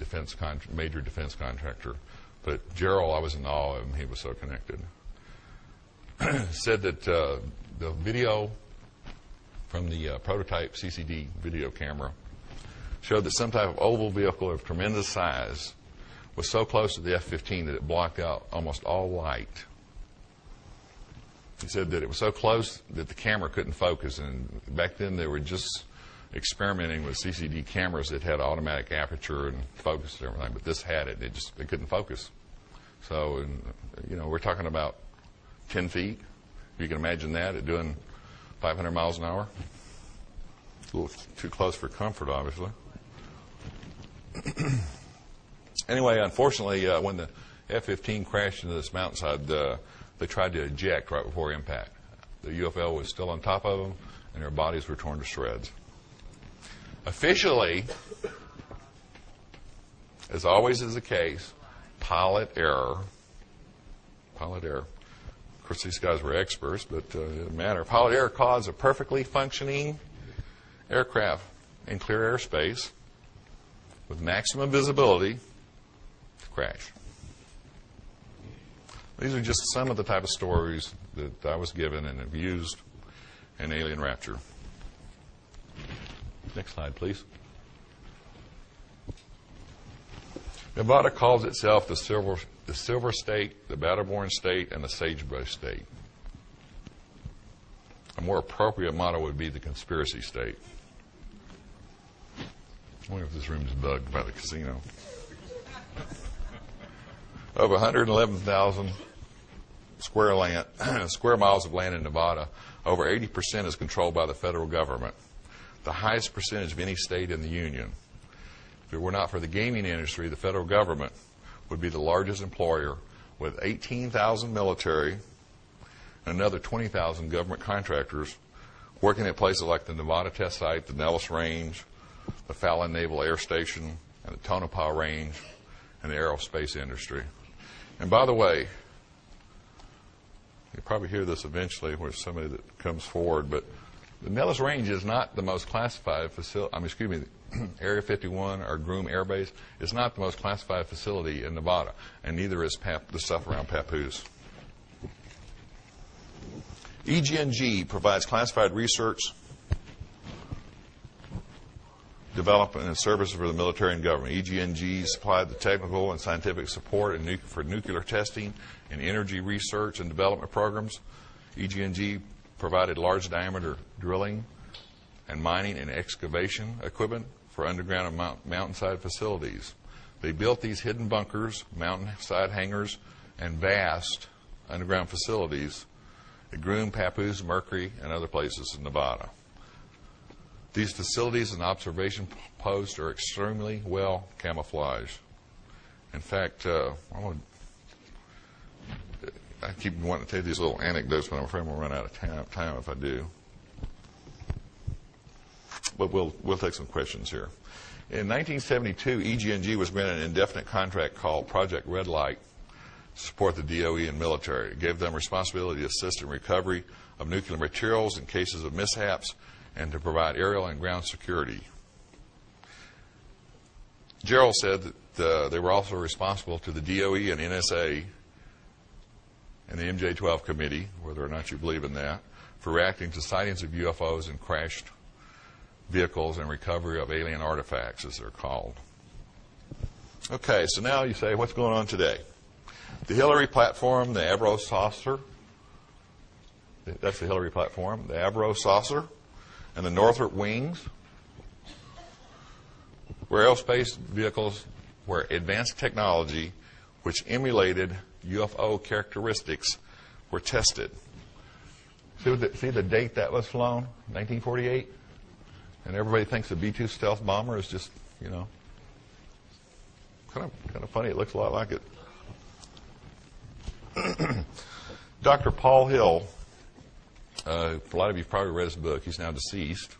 major defense contractor. But Gerald, I was in awe of him. He was so connected. Said that the video from the prototype CCD video camera showed that some type of oval vehicle of tremendous size was so close to the F-15 that it blocked out almost all light. He said that it was so close that the camera couldn't focus, and back then they were just experimenting with CCD cameras that had automatic aperture and focus and everything, but this had it. It couldn't focus. So, we're talking about 10 feet. You can imagine that at doing 500 miles an hour. A little too close for comfort, obviously. Anyway, unfortunately, when the F-15 crashed into this mountainside, they tried to eject right before impact. The UFO was still on top of them, and their bodies were torn to shreds. Officially, as always is the case, pilot error. Pilot error. Of course, these guys were experts, but it didn't matter. Pilot error caused a perfectly functioning aircraft in clear airspace with maximum visibility to crash. These are just some of the type of stories that I was given and have used in Alien Rapture. Next slide, please. Nevada calls itself the Silver State, the Battleborn State, and the Sagebrush State. A more appropriate motto would be the Conspiracy State. I wonder if this room is bugged by the casino. Of 111,000 square miles of land in Nevada, over 80% is controlled by the federal government, the highest percentage of any state in the union. If it were not for the gaming industry, the federal government would be the largest employer, with 18,000 military and another 20,000 government contractors working at places like the Nevada Test Site, the Nellis Range, the Fallon Naval Air Station, and the Tonopah Range, and the aerospace industry. And by the way, you'll probably hear this eventually with somebody that comes forward, but the Nellis Range is not the most classified facility. Area 51 or Groom Air Base is not the most classified facility in Nevada, and neither is the stuff around Papoose. EG&G provides classified research, development, and services for the military and government. EG&G supplied the technical and scientific support for nuclear testing and energy research and development programs. EG&G provided large diameter drilling and mining and excavation equipment for underground and mountainside facilities. They built these hidden bunkers, mountainside hangars, and vast underground facilities at Groom, Papoose, Mercury, and other places in Nevada. These facilities and observation posts are extremely well camouflaged. In fact, I keep wanting to tell you these little anecdotes, but I'm afraid we'll run out of time if I do. But we'll take some questions here. In 1972, EG&G was granted an indefinite contract called Project Red Light to support the DOE and military. It gave them responsibility to assist in recovery of nuclear materials in cases of mishaps and to provide aerial and ground security. Gerald said that they were also responsible to the DOE and NSA and the MJ12 committee, whether or not you believe in that, for reacting to sightings of UFOs and crashed vehicles and recovery of alien artifacts, as they're called. Okay, so now you say, what's going on today? The Hillary platform, the Avro saucer, that's the Hillary platform, the Avro saucer, and the Northrop wings were aerospace vehicles where advanced technology, which emulated UFO characteristics, were tested. See the date that was flown? 1948? And everybody thinks the B-2 stealth bomber is just, kind of funny. It looks a lot like it. Dr. Paul Hill, a lot of you probably read his book. He's now deceased.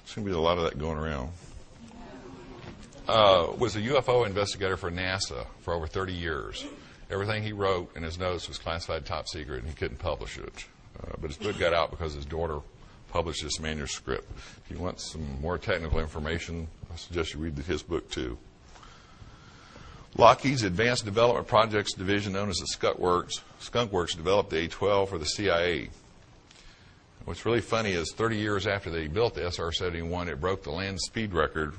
There's going to be a lot of that going around. Was a UFO investigator for NASA for over 30 years. Everything he wrote in his notes was classified top secret, and he couldn't publish it. But his book got out because his daughter published this manuscript. If you want some more technical information, I suggest you read his book too. Lockheed's Advanced Development Projects Division, known as the Skunk Works, developed the A-12 for the CIA. What's really funny is 30 years after they built the SR-71, it broke the land speed record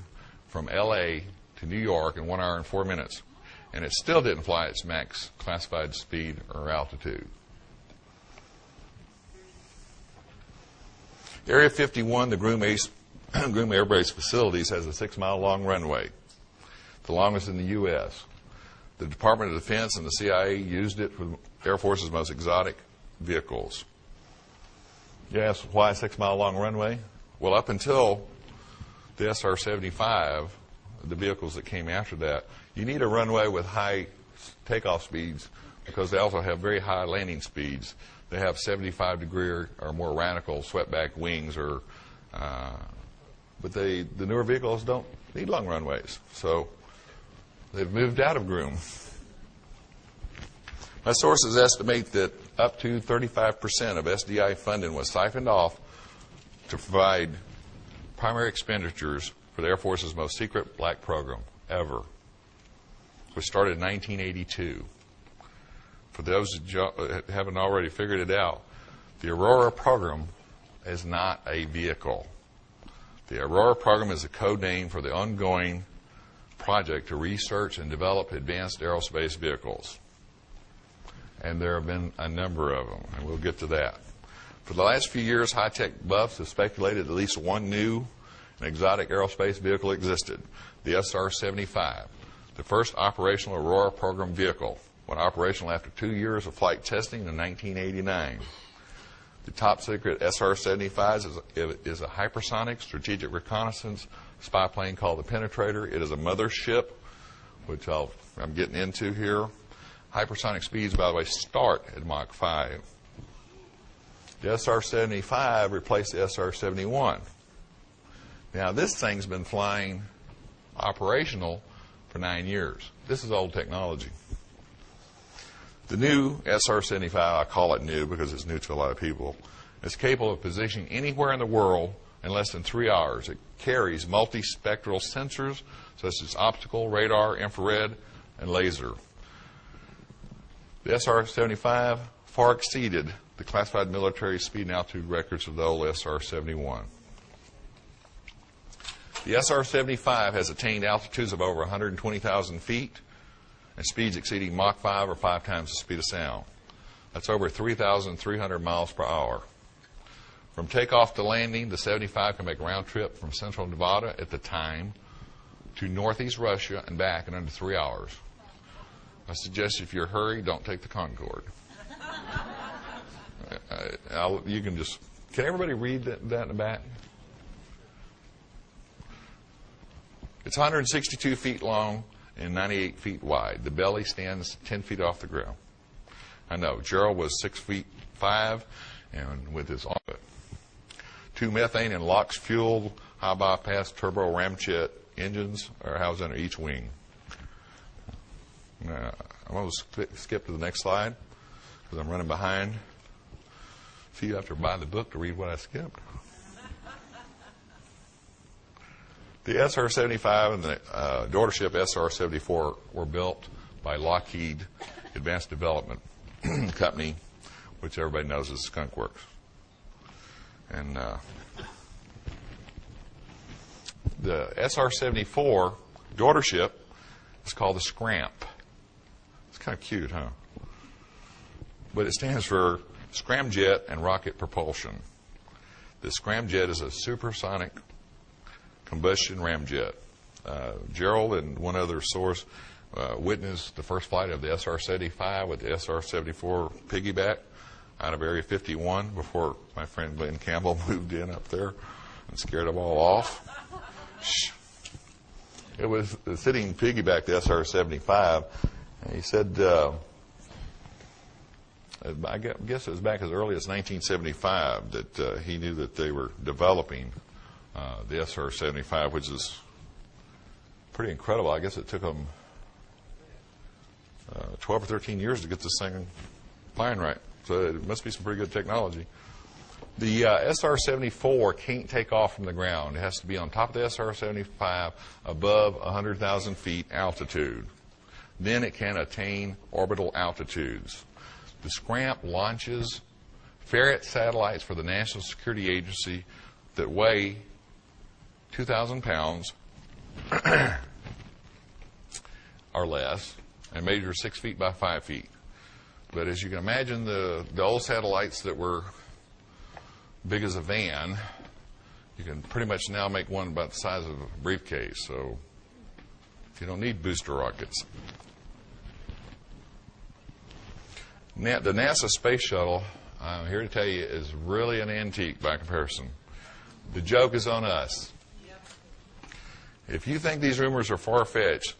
from L.A. to New York in 1 hour and 4 minutes. And it still didn't fly its max classified speed or altitude. Area 51, the Groom Air Base facilities, has a 6-mile long runway, the longest in the U.S. The Department of Defense and the CIA used it for the Air Force's most exotic vehicles. You ask why a 6-mile-long runway? Well, up until the SR-75, the vehicles that came after that, you need a runway with high takeoff speeds because they also have very high landing speeds. They have 75-degree or more radical swept-back wings, but the newer vehicles don't need long runways. So they've moved out of groom. My sources estimate that up to 35% of SDI funding was siphoned off to provide primary expenditures for the Air Force's most secret black program ever, which started in 1982. For those that haven't already figured it out, the Aurora program is not a vehicle. The Aurora program is a code name for the ongoing project to research and develop advanced aerospace vehicles. And there have been a number of them, and we'll get to that. For the last few years, high-tech buffs have speculated at least one new and exotic aerospace vehicle existed, the SR-75, the first operational Aurora program vehicle, went operational after 2 years of flight testing in 1989. The top-secret SR-75 is a hypersonic strategic reconnaissance spy plane called the Penetrator. It is a mothership, which I'm getting into here. Hypersonic speeds, by the way, start at Mach 5. The SR-75 replaced the SR-71. Now, this thing's been flying operational for 9 years. This is old technology. The new SR-75, I call it new because it's new to a lot of people, is capable of positioning anywhere in the world in less than 3 hours. It carries multispectral sensors such as optical, radar, infrared, and laser. The SR-75 far exceeded the classified military speed and altitude records of the old SR-71. The SR-75 has attained altitudes of over 120,000 feet and speeds exceeding Mach 5 or 5 times the speed of sound. That's over 3,300 miles per hour. From takeoff to landing, the 75 can make a round trip from central Nevada at the time to northeast Russia and back in under 3 hours. I suggest if you're hurried, don't take the Concorde. Can everybody read that in the back? It's 162 feet long and 98 feet wide. The belly stands 10 feet off the ground. I know, Gerald was 6'5", and with his 2 methane and LOX fueled high bypass turbo ramjet engines are housed under each wing. Now, I'm going to skip to the next slide because I'm running behind. So you have to buy the book to read what I skipped. The SR-75 and the daughter ship SR-74 were built by Lockheed Advanced Development Company, which everybody knows as Skunk Works. And the SR-74 daughter ship is called the Scramp. It's kind of cute, huh? But it stands for Scramjet and Rocket Propulsion. The Scramjet is a supersonic combustion ramjet. Gerald and one other source witnessed the first flight of the SR-75 with the SR-74 piggyback out of Area 51 before my friend Glenn Campbell moved in up there and scared them all off. It was sitting piggyback the SR-75. And he said, I guess it was back as early as 1975 that he knew that they were developing the SR-75, which is pretty incredible. I guess it took them 12 or 13 years to get this thing flying right. So it must be some pretty good technology. The SR-74 can't take off from the ground. It has to be on top of the SR-75 above 100,000 feet altitude. Then it can attain orbital altitudes. The Scramp launches ferret satellites for the National Security Agency that weigh 2,000 pounds or less and measure 6 feet by 5 feet. But as you can imagine, the old satellites that were big as a van, you can pretty much now make one about the size of a briefcase. So you don't need booster rockets. The NASA space shuttle, I'm here to tell you, is really an antique by comparison. The joke is on us. If you think these rumors are far-fetched,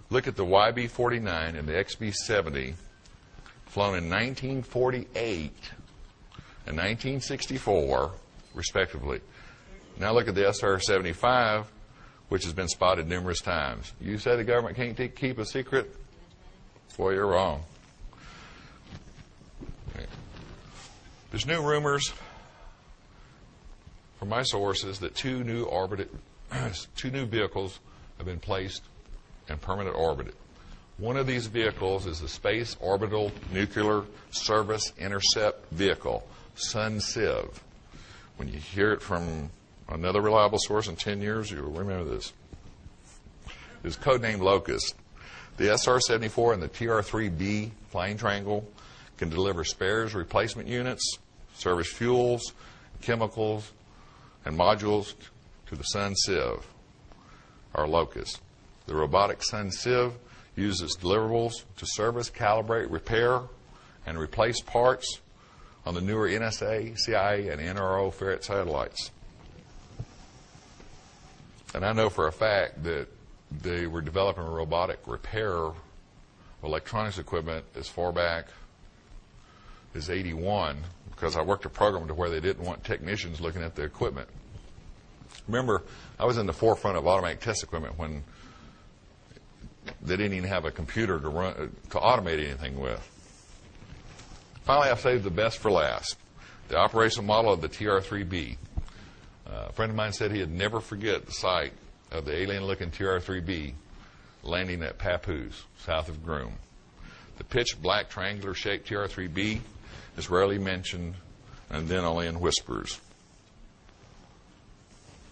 look at the YB-49 and the XB-70, flown in 1948 and 1964, respectively. Now look at the SR-75, which has been spotted numerous times. You say the government can't keep a secret? Boy, you're wrong. There's new rumors from my sources that two new vehicles have been placed in permanent orbit. One of these vehicles is the Space Orbital Nuclear Service Intercept Vehicle, SunCiv. When you hear it from another reliable source in 10 years, you'll remember this. It's codenamed Locust. The SR-74 and the TR-3B Flying Triangle can deliver spares, replacement units, service fuels, chemicals, and modules to the SunCiv, our Locust. The robotic SunCiv uses deliverables to service, calibrate, repair, and replace parts on the newer NSA, CIA, and NRO Ferret satellites. And I know for a fact that they were developing a robotic repair of electronics equipment as far back as '81, because I worked a program to where they didn't want technicians looking at the equipment. Remember, I was in the forefront of automatic test equipment when they didn't even have a computer to automate anything with. Finally, I've saved the best for last, the operational model of the TR-3B. A friend of mine said he'd never forget the sight of the alien-looking TR-3B landing at Papoose, south of Groom. The pitch black triangular-shaped TR-3B is rarely mentioned, and then only in whispers.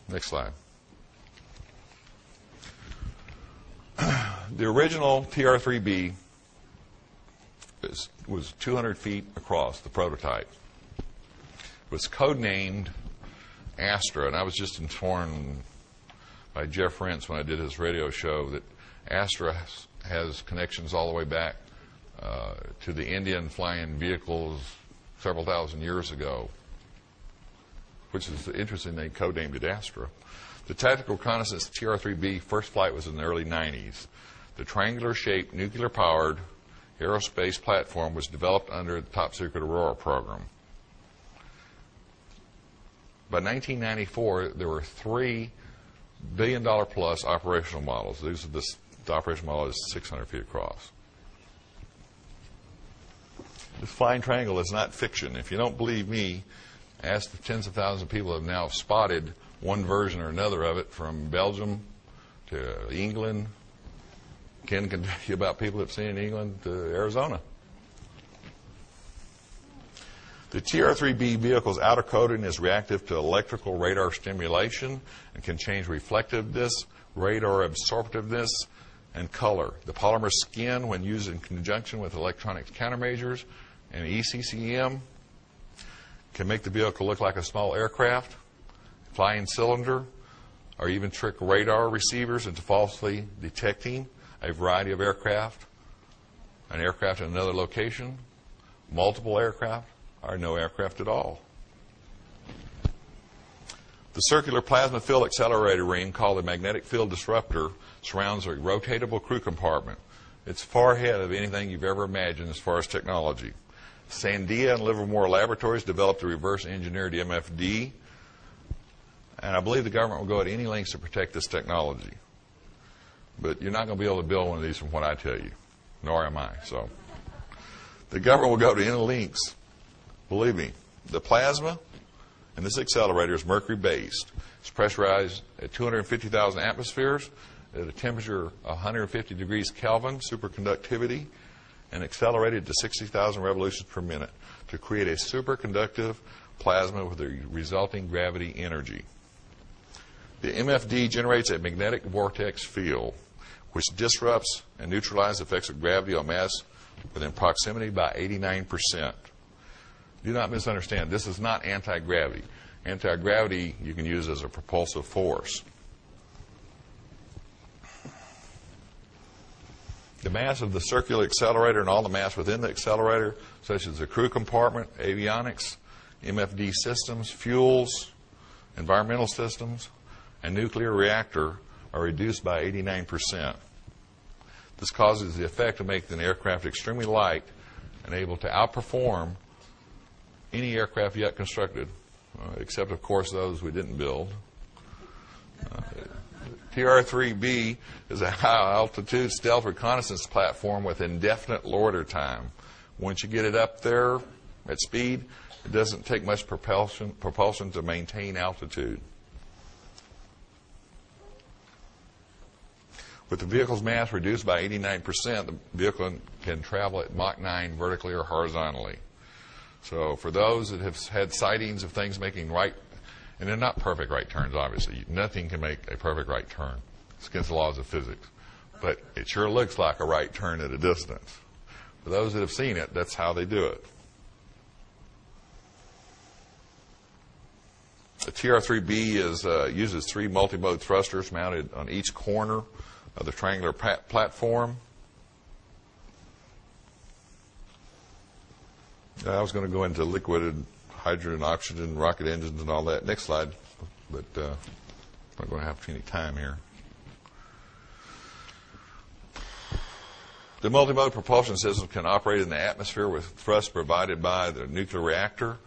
Next slide. The original TR-3B was 200 feet across, the prototype. It was codenamed Astra, and I was just informed by Jeff Rentz when I did his radio show that Astra has connections all the way back to the Indian flying vehicles several thousand years ago, which is interesting. They codenamed it Astra. The tactical reconnaissance TR-3B first flight was in the early 90s. The triangular-shaped, nuclear-powered aerospace platform was developed under the top-secret Aurora program. By 1994, there were $3 billion-plus operational models. The operational model is 600 feet across. This flying triangle is not fiction. If you don't believe me, ask the tens of thousands of people who have now spotted one version or another of it, from Belgium to England. Ken can tell you about people that have seen it in England to Arizona. The TR-3B vehicle's outer coating is reactive to electrical radar stimulation and can change reflectiveness, radar absorptiveness, and color. The polymer skin, when used in conjunction with electronic countermeasures and ECCM, can make the vehicle look like a small aircraft, flying cylinder, or even trick radar receivers into falsely detecting a variety of aircraft, an aircraft in another location, multiple aircraft, or no aircraft at all. The circular plasma field accelerator ring, called the magnetic field disruptor, surrounds a rotatable crew compartment. It's far ahead of anything you've ever imagined as far as technology. Sandia and Livermore Laboratories developed a reverse engineered MFD, and I believe the government will go at any lengths to protect this technology. But you're not going to be able to build one of these from what I tell you, nor am I. So the government will go to any lengths. Believe me, the plasma in this accelerator is mercury-based. It's pressurized at 250,000 atmospheres at a temperature of 150 degrees Kelvin, superconductivity, and accelerated to 60,000 revolutions per minute to create a superconductive plasma with the resulting gravity energy. The MFD generates a magnetic vortex field which disrupts and neutralizes the effects of gravity on mass within proximity by 89%. Do not misunderstand. This is not anti-gravity. Anti-gravity you can use as a propulsive force. The mass of the circular accelerator and all the mass within the accelerator, such as the crew compartment, avionics, MFD systems, fuels, environmental systems, and nuclear reactor, are reduced by 89%. This causes the effect of making the aircraft extremely light and able to outperform any aircraft yet constructed, except, of course, those we didn't build. TR-3B is a high-altitude stealth reconnaissance platform with indefinite loiter time. Once you get it up there at speed, it doesn't take much propulsion to maintain altitude. With the vehicle's mass reduced by 89%, the vehicle can travel at Mach 9 vertically or horizontally. So for those that have had sightings of things making right, and they're not perfect right turns, obviously. Nothing can make a perfect right turn. It's against the laws of physics. But it sure looks like a right turn at a distance. For those that have seen it, that's how they do it. The TR-3B uses 3 multi-mode thrusters mounted on each corner of the triangular platform. I was going to go into liquid hydrogen, oxygen, rocket engines, and all that. Next slide. But I'm not going to have any time here. The multimode propulsion system can operate in the atmosphere with thrust provided by the nuclear reactor,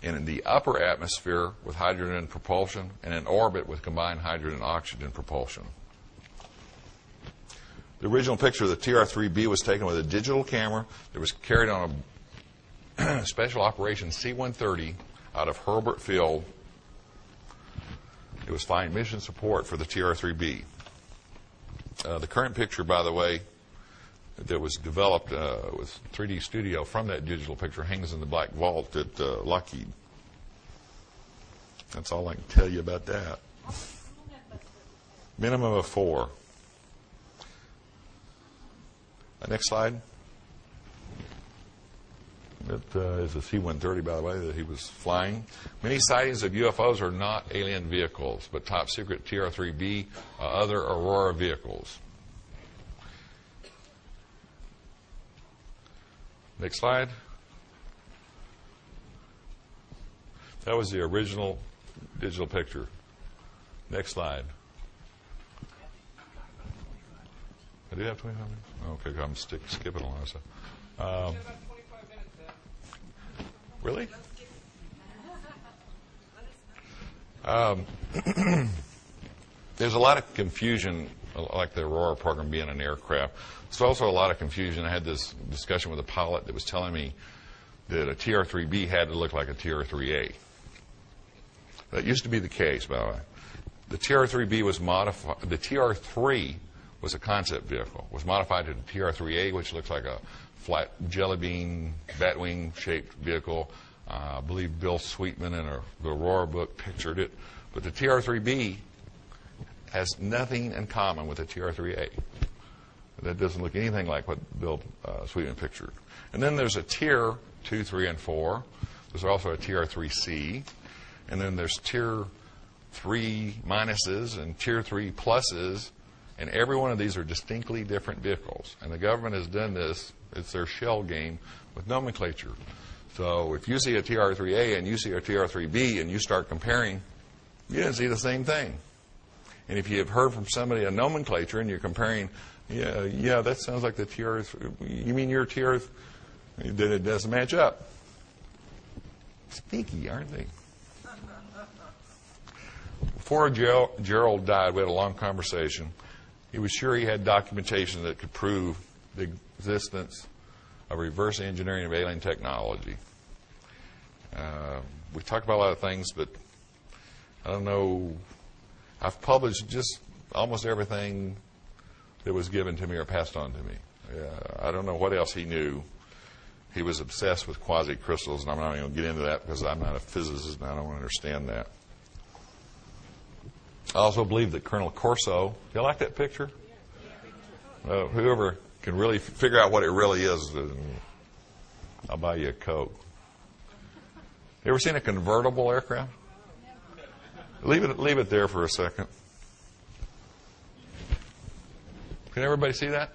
and in the upper atmosphere with hydrogen propulsion, and in orbit with combined hydrogen and oxygen propulsion. The original picture of the TR-3B was taken with a digital camera that was carried on a Special Operations C-130 out of Hurlburt Field. It was flying mission support for the TR-3B. The current picture, by the way, that was developed with 3D Studio from that digital picture hangs in the black vault at Lockheed. That's all I can tell you about that. Minimum of 4. Next slide. That is a C-130, by the way, that he was flying. Many sightings of UFOs are not alien vehicles, but top secret TR-3B, other Aurora vehicles. Next slide. That was the original digital picture. Next slide. I do have 25 minutes? Okay, I'm skipping along. So. Really? There's a lot of confusion, like the Aurora program being an aircraft. There's also a lot of confusion. I had this discussion with a pilot that was telling me that a TR-3B had to look like a TR-3A. That used to be the case, by the way. The TR-3B was modified. The TR-3 was a concept vehicle. Was modified to the TR-3A, which looks like a flat jelly bean, batwing shaped vehicle. I believe Bill Sweetman in the Aurora book pictured it. But the TR-3B has nothing in common with the TR-3A. That doesn't look anything like what Bill Sweetman pictured. And then there's a Tier 2, 3, and 4. There's also a TR-3C. And then there's Tier 3 minuses and Tier 3 pluses. And every one of these are distinctly different vehicles. And the government has done this. It's their shell game with nomenclature. So if you see a TR-3A and you see a TR-3B and you start comparing, you didn't see the same thing. And if you have heard from somebody a nomenclature and you're comparing, yeah, that sounds like the TR, you mean your TR, then it doesn't match up. Sneaky, aren't they? Before Gerald died, we had a long conversation. He was sure he had documentation that could prove the existence of reverse engineering of alien technology. We talked about a lot of things, but I don't know. I've published just almost everything that was given to me or passed on to me. I don't know what else he knew. He was obsessed with quasi-crystals, and I'm not even going to get into that because I'm not a physicist and I don't understand that. I also believe that Colonel Corso, do you like that picture? Whoever can really figure out what it really is, I'll buy you a Coke. You ever seen a convertible aircraft? Leave it there for a second. Can everybody see that?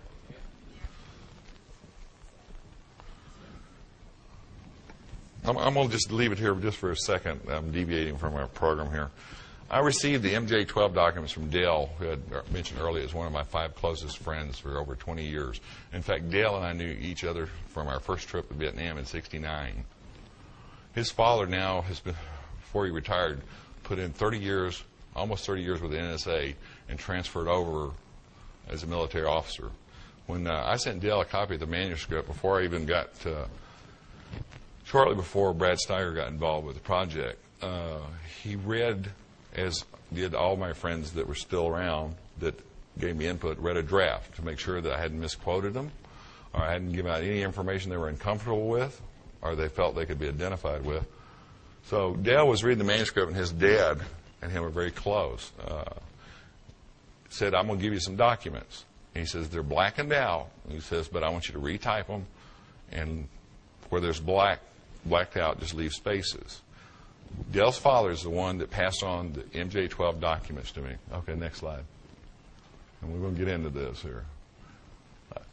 I'm going to just leave it here just for a second. I'm deviating from our program here. I received the MJ12 documents from Dale, who I mentioned earlier is one of my 5 closest friends for over 20 years. In fact, Dale and I knew each other from our first trip to Vietnam in '69. His father now has been, before he retired, put in 30 years, almost 30 years with the NSA, and transferred over as a military officer. When I sent Dale a copy of the manuscript before I even got, shortly before Brad Steiger got involved with the project, he read, as did all my friends that were still around that gave me input, read a draft to make sure that I hadn't misquoted them, or I hadn't given out any information they were uncomfortable with, or they felt they could be identified with. So Dale was reading the manuscript, and his dad and him were very close. Said, I'm going to give you some documents. And he says, they're blackened out. And he says, but I want you to retype them, and where there's blacked out, just leave spaces. Dale's father is the one that passed on the MJ12 documents to me. Okay, next slide. And we're going to get into this here.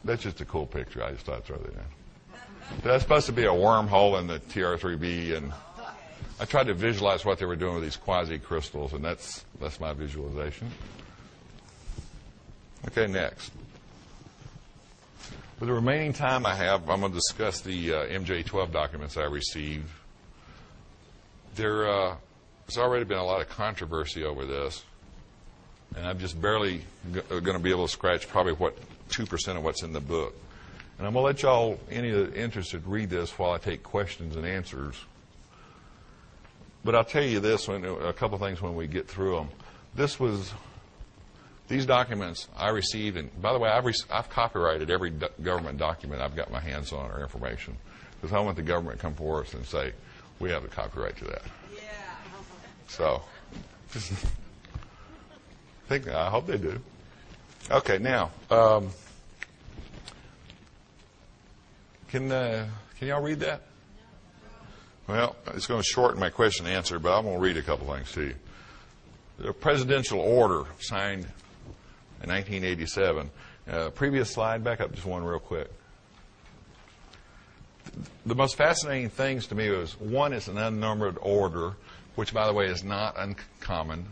That's just a cool picture. I just thought I'd throw that in. That's supposed to be a wormhole in the TR-3B, and I tried to visualize what they were doing with these quasi-crystals, and that's my visualization. Okay, next. With the remaining time I have, I'm going to discuss the MJ12 documents I received. There's already been a lot of controversy over this, and I'm just barely going to be able to scratch probably 2% of what's in the book. And I'm going to let y'all, any of the interested, read this while I take questions and answers. But I'll tell you this, a couple things when we get through them. These documents I received, and by the way, I've copyrighted every government document I've got my hands on or information, because I want the government to come forward and say, we have the copyright to that. Yeah. So, I hope they do. Okay, now, can y'all read that? Well, it's going to shorten my question and answer, but I'm going to read a couple things to you. The presidential order signed in 1987. Previous slide, back up just one real quick. The most fascinating things to me was, one, it's an unnumbered order, which, by the way, is not uncommon.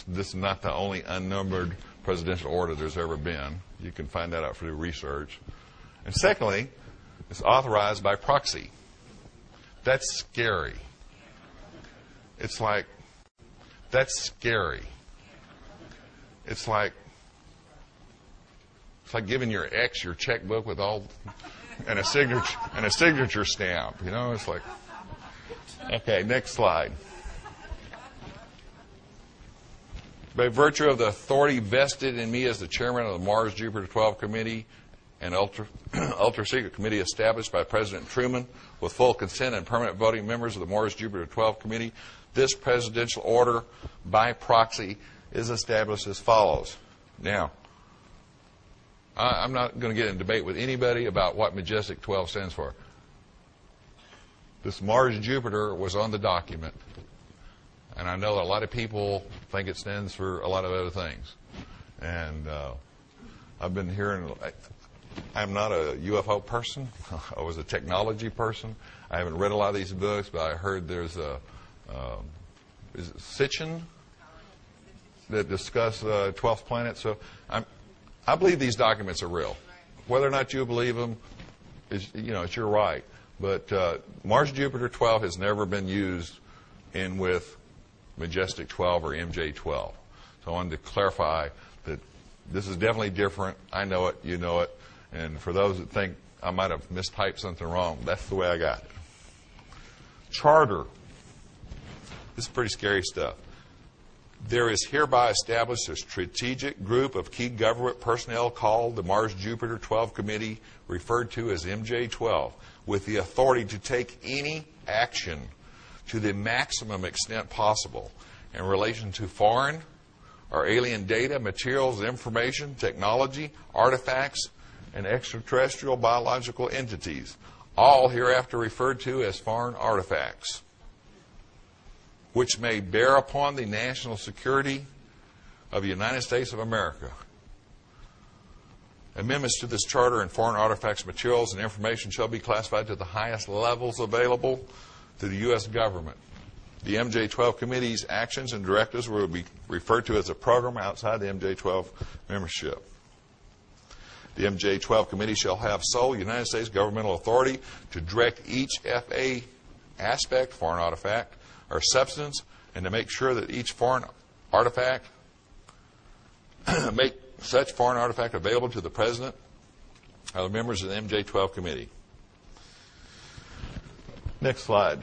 This is not the only unnumbered presidential order there's ever been. You can find that out through research. And secondly, it's authorized by proxy. That's scary. It's like, that's scary. It's like giving your ex your checkbook with all and a signature stamp. You know, it's like. Okay, next slide. By virtue of the authority vested in me as the chairman of the Mars Jupiter 12 Committee, an ultra-secret committee established by President Truman with full consent and permanent voting members of the Mars Jupiter 12 Committee, this presidential order by proxy is established as follows. Now, I'm not going to get in debate with anybody about what Majestic 12 stands for. This Mars Jupiter was on the document, and I know that a lot of people think it stands for a lot of other things. And I've been hearing, I'm not a UFO person. I was a technology person. I haven't read a lot of these books, but I heard there's is it Sitchin that discuss 12th planet. So I believe these documents are real. Whether or not you believe them, it's your right. But Mars Jupiter 12 has never been used in with Majestic 12 or MJ12. So I wanted to clarify that this is definitely different. I know it, you know it. And for those that think I might have mistyped something wrong, that's the way I got it. Charter. This is pretty scary stuff. There is hereby established a strategic group of key government personnel called the Mars Jupiter 12 Committee, referred to as MJ12, with the authority to take any action to the maximum extent possible in relation to foreign or alien data, materials, information, technology, artifacts, and extraterrestrial biological entities, all hereafter referred to as foreign artifacts, which may bear upon the national security of the United States of America. Amendments to this charter and foreign artifacts, materials, and information shall be classified to the highest levels available. to the U.S. government. The MJ12 committee's actions and directives will be referred to as a program outside the MJ12 membership. The MJ12 committee shall have sole United States governmental authority to direct each FA aspect, foreign artifact, or substance, and to make sure that each foreign artifact, make such foreign artifact available to the President or the members of the MJ12 committee. Next slide.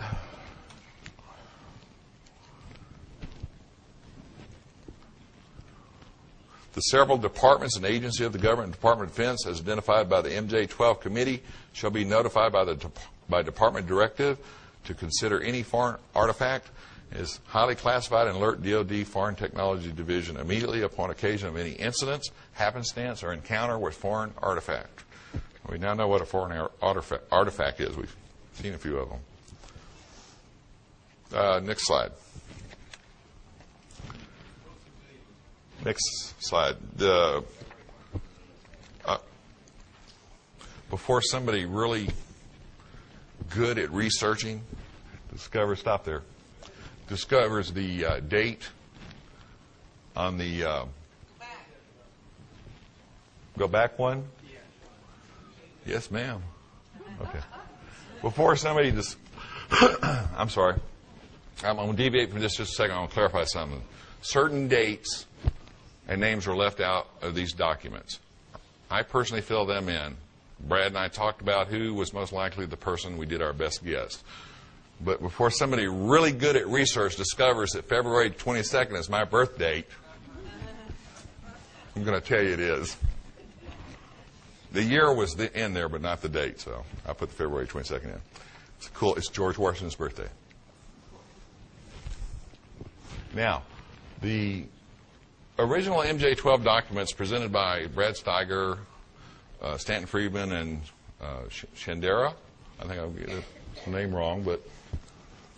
The several departments and agencies of the government and Department of Defense, as identified by the MJ12 committee, shall be notified by department directive to consider any foreign artifact as highly classified and alert DoD Foreign Technology Division immediately upon occasion of any incidents, happenstance, or encounter with foreign artifact. We now know what a foreign artifact is. We've seen a few of them. Next slide. Next slide. Before somebody really good at researching discovers the date on the go back one? Yes, ma'am. Okay. Before somebody I'm sorry. I'm going to deviate from this just a second. I want to clarify something. Certain dates and names were left out of these documents. I personally filled them in. Brad and I talked about who was most likely the person. We did our best guess. But before somebody really good at research discovers that February 22nd is my birth date, I'm going to tell you it is. The year was in there, but not the date, so I put the February 22nd in. It's cool. It's George Washington's birthday. Now, the original MJ12 documents presented by Brad Steiger, Stanton Friedman, and Shandera, I think I'll get the name wrong, but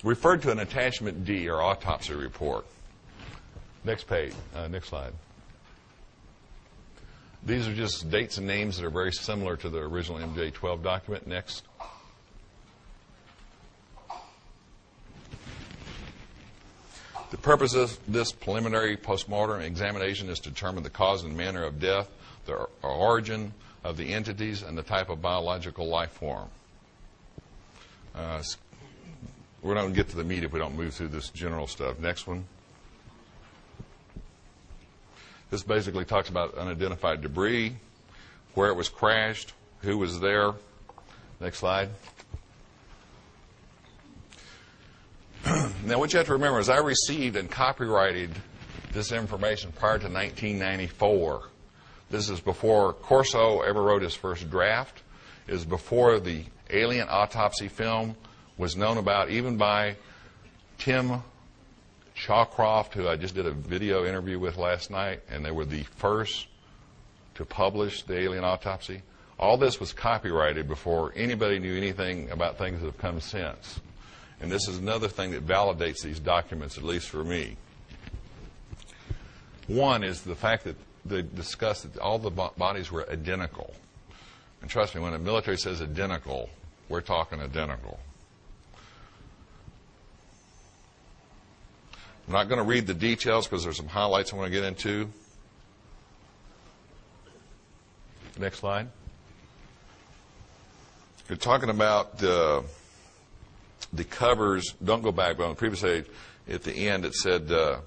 referred to an attachment D, or autopsy report. Next page, next slide. These are just dates and names that are very similar to the original MJ12 document. Next. The purpose of this preliminary postmortem examination is to determine the cause and manner of death, the origin of the entities, and the type of biological life form. We're not going to get to the meat if we don't move through this general stuff. Next one. This basically talks about unidentified debris, where it was crashed, who was there. Next slide. Now, what you have to remember is I received and copyrighted this information prior to 1994. This is before Corso ever wrote his first draft. It is before the alien autopsy film was known about, even by Tim Shawcroft, who I just did a video interview with last night, and they were the first to publish the alien autopsy. All this was copyrighted before anybody knew anything about things that have come since. And this is another thing that validates these documents, at least for me. One is the fact that they discussed that all the bodies were identical. And trust me, when the military says identical, we're talking identical. I'm not going to read the details because there's some highlights I want to get into. Next slide. You're talking about the covers. Don't go back, but on the previous page, at the end, it said a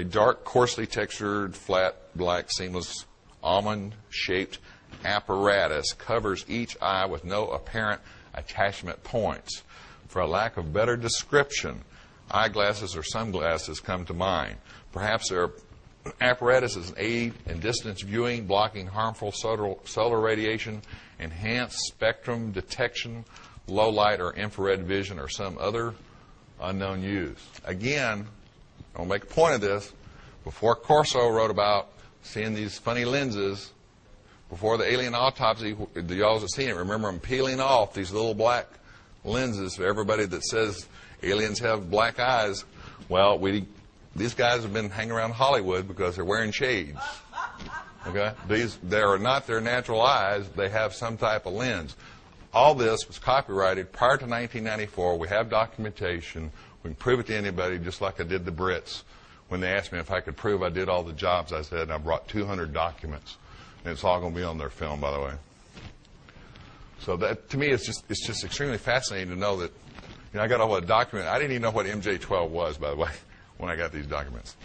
dark, coarsely textured, flat, black, seamless, almond-shaped apparatus covers each eye with no apparent attachment points. For a lack of better description, eyeglasses or sunglasses come to mind. Perhaps their apparatus is an aid in distance viewing, blocking harmful solar radiation, enhanced spectrum detection, low light or infrared vision, or some other unknown use. Again, I'll make a point of this. Before Corso wrote about seeing these funny lenses, before the alien autopsy, y'all have seen it, remember them peeling off these little black lenses for everybody that says aliens have black eyes. Well, these guys have been hanging around Hollywood because they're wearing shades. Okay? They are not their natural eyes. They have some type of lens. all this was copyrighted prior to 1994. We have documentation. We can prove it to anybody, just like I did the Brits. When they asked me if I could prove I did all the jobs, I said, I brought 200 documents. And it's all going to be on their film, by the way. So that, to me, it's just extremely fascinating to know that, you know, I got all the documents. I didn't even know what MJ12 was, by the way, when I got these documents.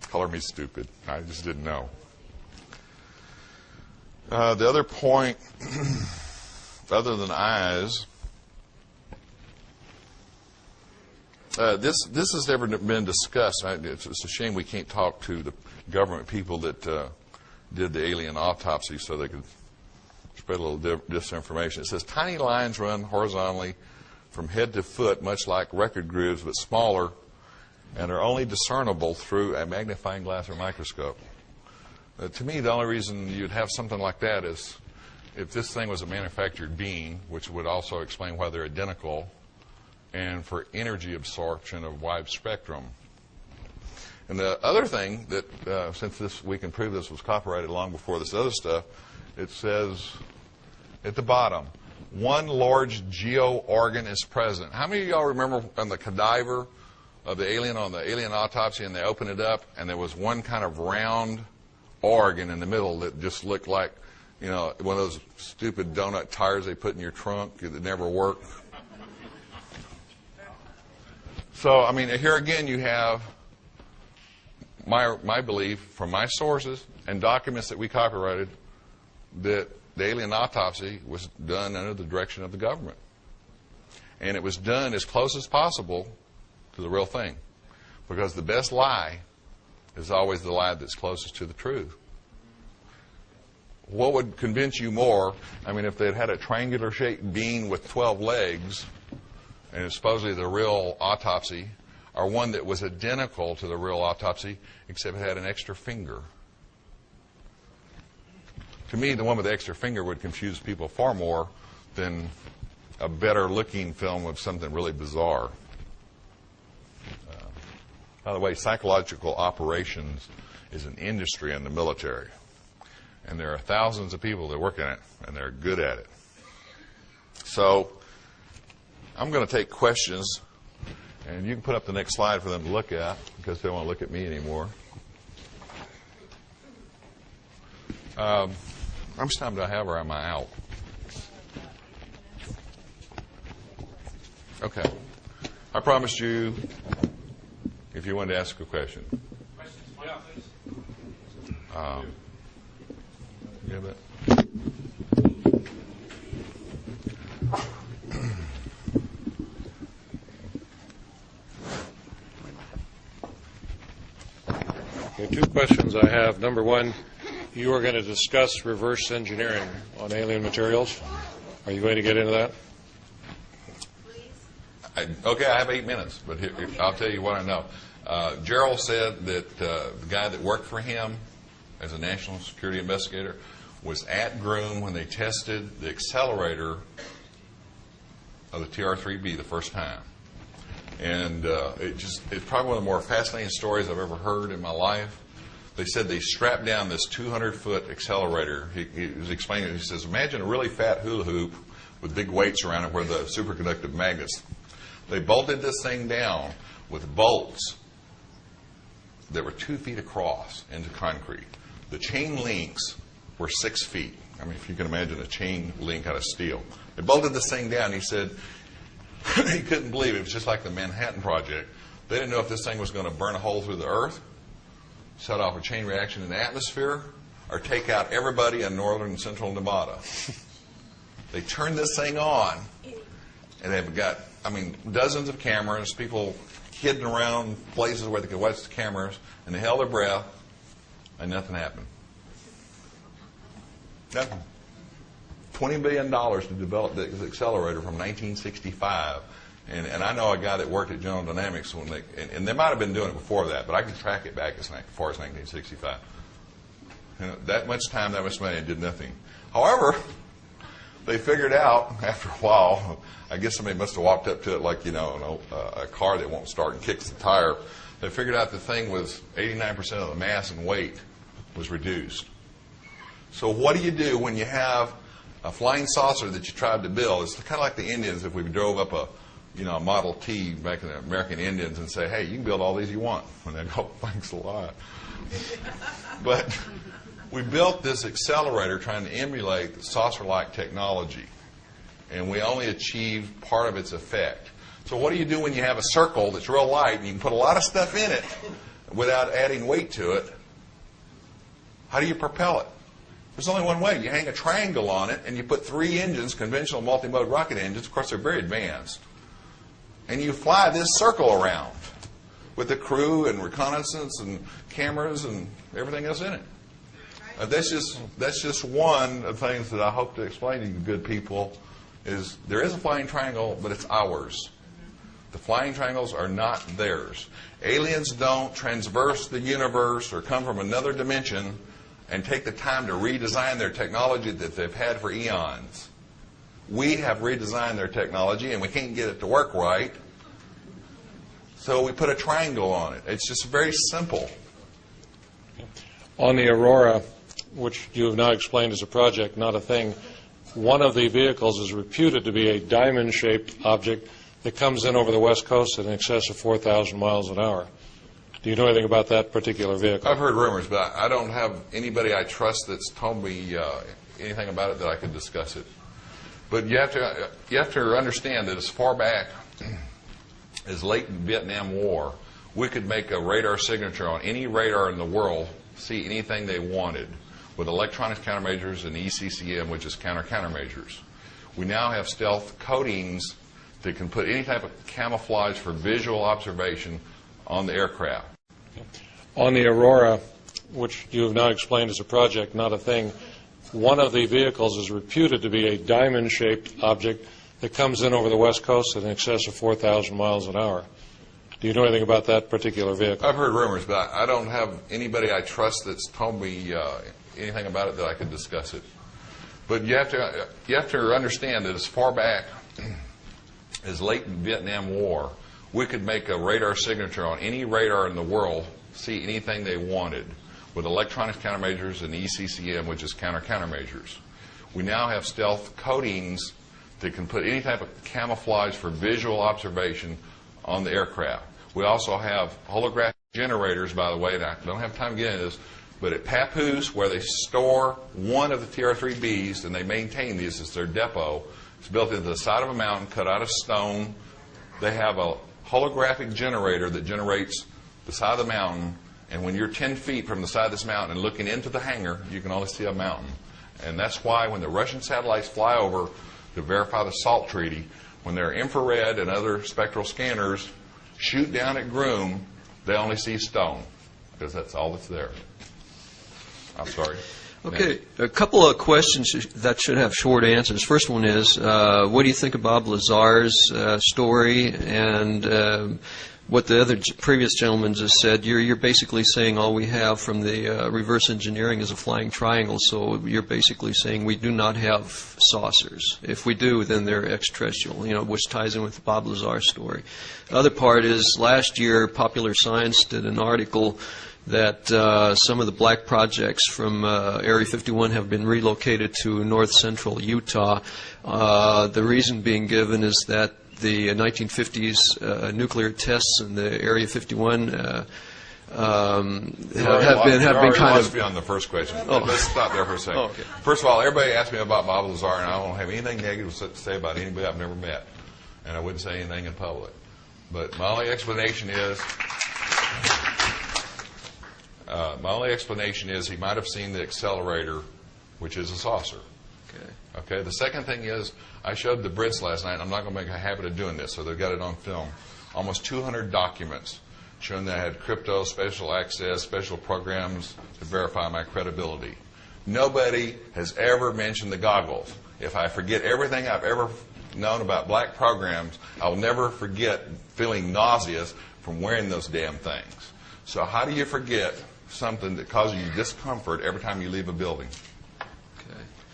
Color me stupid. I just didn't know. The other point, other than eyes, this has never been discussed. It's a shame we can't talk to the government people that did the alien autopsy so they could spread a little disinformation. It says tiny lines run horizontally from head to foot, much like record grooves, but smaller, and are only discernible through a magnifying glass or microscope. To me, the only reason you'd have something like that is if this thing was a manufactured being, which would also explain why they're identical, and for energy absorption of wide spectrum. And the other thing that, since we can prove this was copyrighted long before this other stuff, it says at the bottom, one large geo organ is present. How many of y'all remember on the cadaver of the alien on the alien autopsy, and they opened it up, and there was one kind of round organ in the middle that just looked like, you know, one of those stupid donut tires they put in your trunk that never work? So, I mean, here again you have my belief from my sources and documents that we copyrighted that the alien autopsy was done under the direction of the government. And it was done as close as possible to the real thing. Because the best lie is always the lie that's closest to the truth. What would convince you more? I mean, if they'd had a triangular-shaped being with 12 legs, and it's supposedly the real autopsy, or one that was identical to the real autopsy, except it had an extra finger. To me, the one with the extra finger would confuse people far more than a better-looking film of something really bizarre. By the way, psychological operations is an industry in the military. And there are thousands of people that work in it, and they're good at it. So I'm going to take questions, and you can put up the next slide for them to look at, because they don't want to look at me anymore. How much time do I have, or am I out? Okay. I promised you, if you wanted to ask a question. Yeah, but okay, two questions I have. Number one, you are going to discuss reverse engineering on alien materials. Are you going to get into that? Okay, I have 8 minutes, but here, I'll tell you what I know. Gerald said that the guy that worked for him as a national security investigator was at Groom when they tested the accelerator of the TR-3B the first time. And it's probably one of the more fascinating stories I've ever heard in my life. They said they strapped down this 200-foot accelerator. He was explaining it. He says, imagine a really fat hula hoop with big weights around it where the superconductive magnets. They bolted this thing down with bolts that were 2 feet across into concrete. The chain links were 6 feet. I mean, if you can imagine a chain link out of steel. They bolted this thing down. He said he couldn't believe it. It was just like the Manhattan Project. They didn't know if this thing was going to burn a hole through the earth, set off a chain reaction in the atmosphere, or take out everybody in northern and central Nevada. They turned this thing on, and they've got, I mean, dozens of cameras, people hidden around places where they could watch the cameras, and they held their breath, and nothing happened. Nothing. $20 billion to develop this accelerator from 1965. And I know a guy that worked at General Dynamics when and they might have been doing it before that, but I can track it back as far as 1965. You know, that much time, that much money, and did nothing. However, they figured out after a while, I guess somebody must have walked up to it like, you know, a car that won't start and kicks the tire. They figured out the thing was 89% of the mass and weight was reduced. So what do you do when you have A flying saucer that you tried to build is kind of like the Indians if we drove up a Model T back in the American Indians and say, hey, you can build all these you want. And they'd go, thanks a lot. But we built this accelerator trying to emulate the saucer-like technology. And we only achieved part of its effect. So what do you do when you have a circle that's real light and you can put a lot of stuff in it without adding weight to it? How do you propel it? There's only one way. You hang a triangle on it and you put 3 engines, conventional multi-mode rocket engines. Of course, they're very advanced. And you fly this circle around with the crew and reconnaissance and cameras and everything else in it. That's just one of the things that I hope to explain to you good people is there is a flying triangle, but it's ours. The flying triangles are not theirs. Aliens don't transverse the universe or come from another dimension and take the time to redesign their technology that they've had for eons. We have redesigned their technology and we can't get it to work right. So we put a triangle on it. It's just very simple. On the Aurora, which you have now explained as a project, not a thing, one of the vehicles is reputed to be a diamond-shaped object that comes in over the West Coast at in excess of 4,000 miles an hour. Do you know anything about that particular vehicle? I've heard rumors, but I don't have anybody I trust that's told me anything about it that I could discuss it. But you have to understand that as far back as late in the Vietnam War, we could make a radar signature on any radar in the world, see anything they wanted, with electronic countermeasures and ECCM, which is countermeasures. We now have stealth coatings that can put any type of camouflage for visual observation on the aircraft. On the Aurora, which you have now explained as a project, not a thing, one of the vehicles is reputed to be a diamond-shaped object that comes in over the West Coast at in excess of 4,000 miles an hour. Do you know anything about that particular vehicle? I've heard rumors, but I don't have anybody I trust that's told me anything about it that I could discuss it. But you have to understand that as far back as late in the Vietnam War, we could make a radar signature on any radar in the world, see anything they wanted, with electronic countermeasures and ECCM, which is countermeasures. We now have stealth coatings that can put any type of camouflage for visual observation on the aircraft. We also have holographic generators, by the way, and I don't have time to get into this, but at Papoose, where they store one of the TR-3Bs, and they maintain these as their depot, it's built into the side of a mountain, cut out of stone. They have a holographic generator that generates the side of the mountain, and when you're 10 feet from the side of this mountain and looking into the hangar, you can only see a mountain. And that's why when the Russian satellites fly over to verify the SALT treaty, when their infrared and other spectral scanners shoot down at Groom, they only see stone, because that's all that's there. I'm sorry. Okay, a couple of questions that should have short answers. First one is, what do you think of Bob Lazar's story and what the other previous gentleman just said? You're basically saying all we have from the reverse engineering is a flying triangle, so you're basically saying we do not have saucers. If we do, then they're extraterrestrial, which ties in with the Bob Lazar story. The other part is last year Popular Science did an article that some of the black projects from Area 51 have been relocated to north central Utah. The reason being given is that the 1950s nuclear tests in the Area 51 have been kind of... on the first question. Oh. Let's stop there for a second. Oh, okay. First of all, everybody asks me about Bob Lazar, and I don't have anything negative to say about anybody I've never met, and I wouldn't say anything in public. But my only explanation is he might have seen the accelerator, which is a saucer. Okay. The second thing is, I showed the Brits last night. I'm not going to make a habit of doing this, so they've got it on film. Almost 200 documents showing that I had crypto, special access, special programs to verify my credibility. Nobody has ever mentioned the goggles. If I forget everything I've ever known about black programs, I'll never forget feeling nauseous from wearing those damn things. So how do you forget something that causes you discomfort every time you leave a building?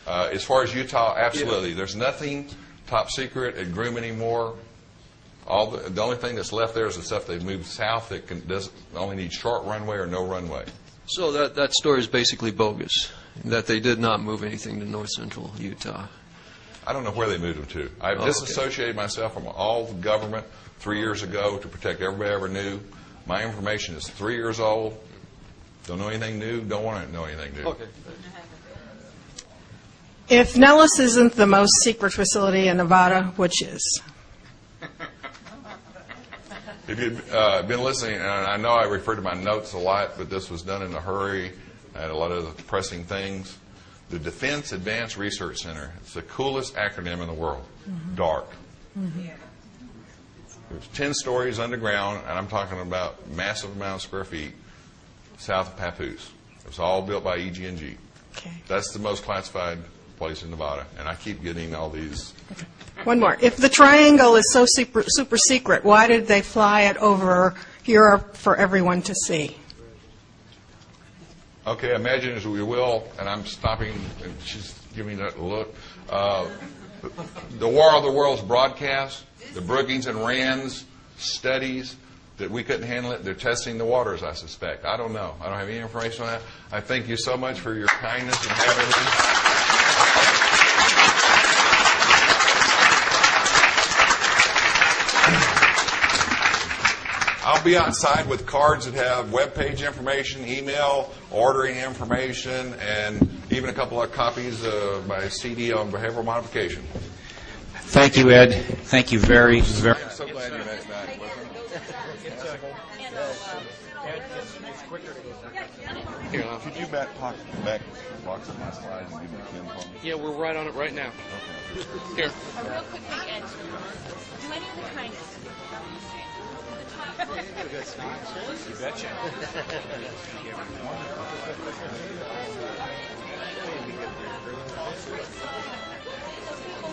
As far as Utah, absolutely. Yeah. There's nothing top secret at Groom anymore. The only thing that's left there is the stuff they've moved south that only needs short runway or no runway. So that story is basically bogus, that they did not move anything to north central Utah. I don't know where they moved them to. I've disassociated myself from all the government 3 years ago to protect everybody I ever knew. My information is 3 years old. Don't know anything new. Don't want to know anything new. Okay. If Nellis isn't the most secret facility in Nevada, which is? If you've been listening, and I know I refer to my notes a lot, but this was done in a hurry. I had a lot of pressing things. The Defense Advanced Research Center. It's the coolest acronym in the world. DARC. There's 10 stories underground, and I'm talking about massive amount of square feet, south of Papoose. It was all built by EG&G. Okay. That's the most classified place in Nevada, and I keep getting all these. One more. If the triangle is so super secret, why did they fly it over Europe for everyone to see? Okay, imagine as we will, and I'm stopping, and she's giving that look. The War of the Worlds broadcast, the Brookings and Rands studies that we couldn't handle it. They're testing the waters, I suspect. I don't know. I don't have any information on that. I thank you so much for your kindness and having me. I'll be outside with cards that have webpage information, email, ordering information, and even a couple of copies of my CD on behavioral modification. Thank you, Ed. Thank you very, very I'm so glad you met it back. Here, could you back box of my slides and give me a pin for me? Yeah, we're right on it right now. Okay. Here. Real quickly, Ed, do any of the kindness. You betcha.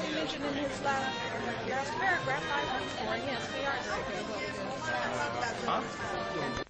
He mentioned in his last paragraph, 5.4, yes, we are. Huh?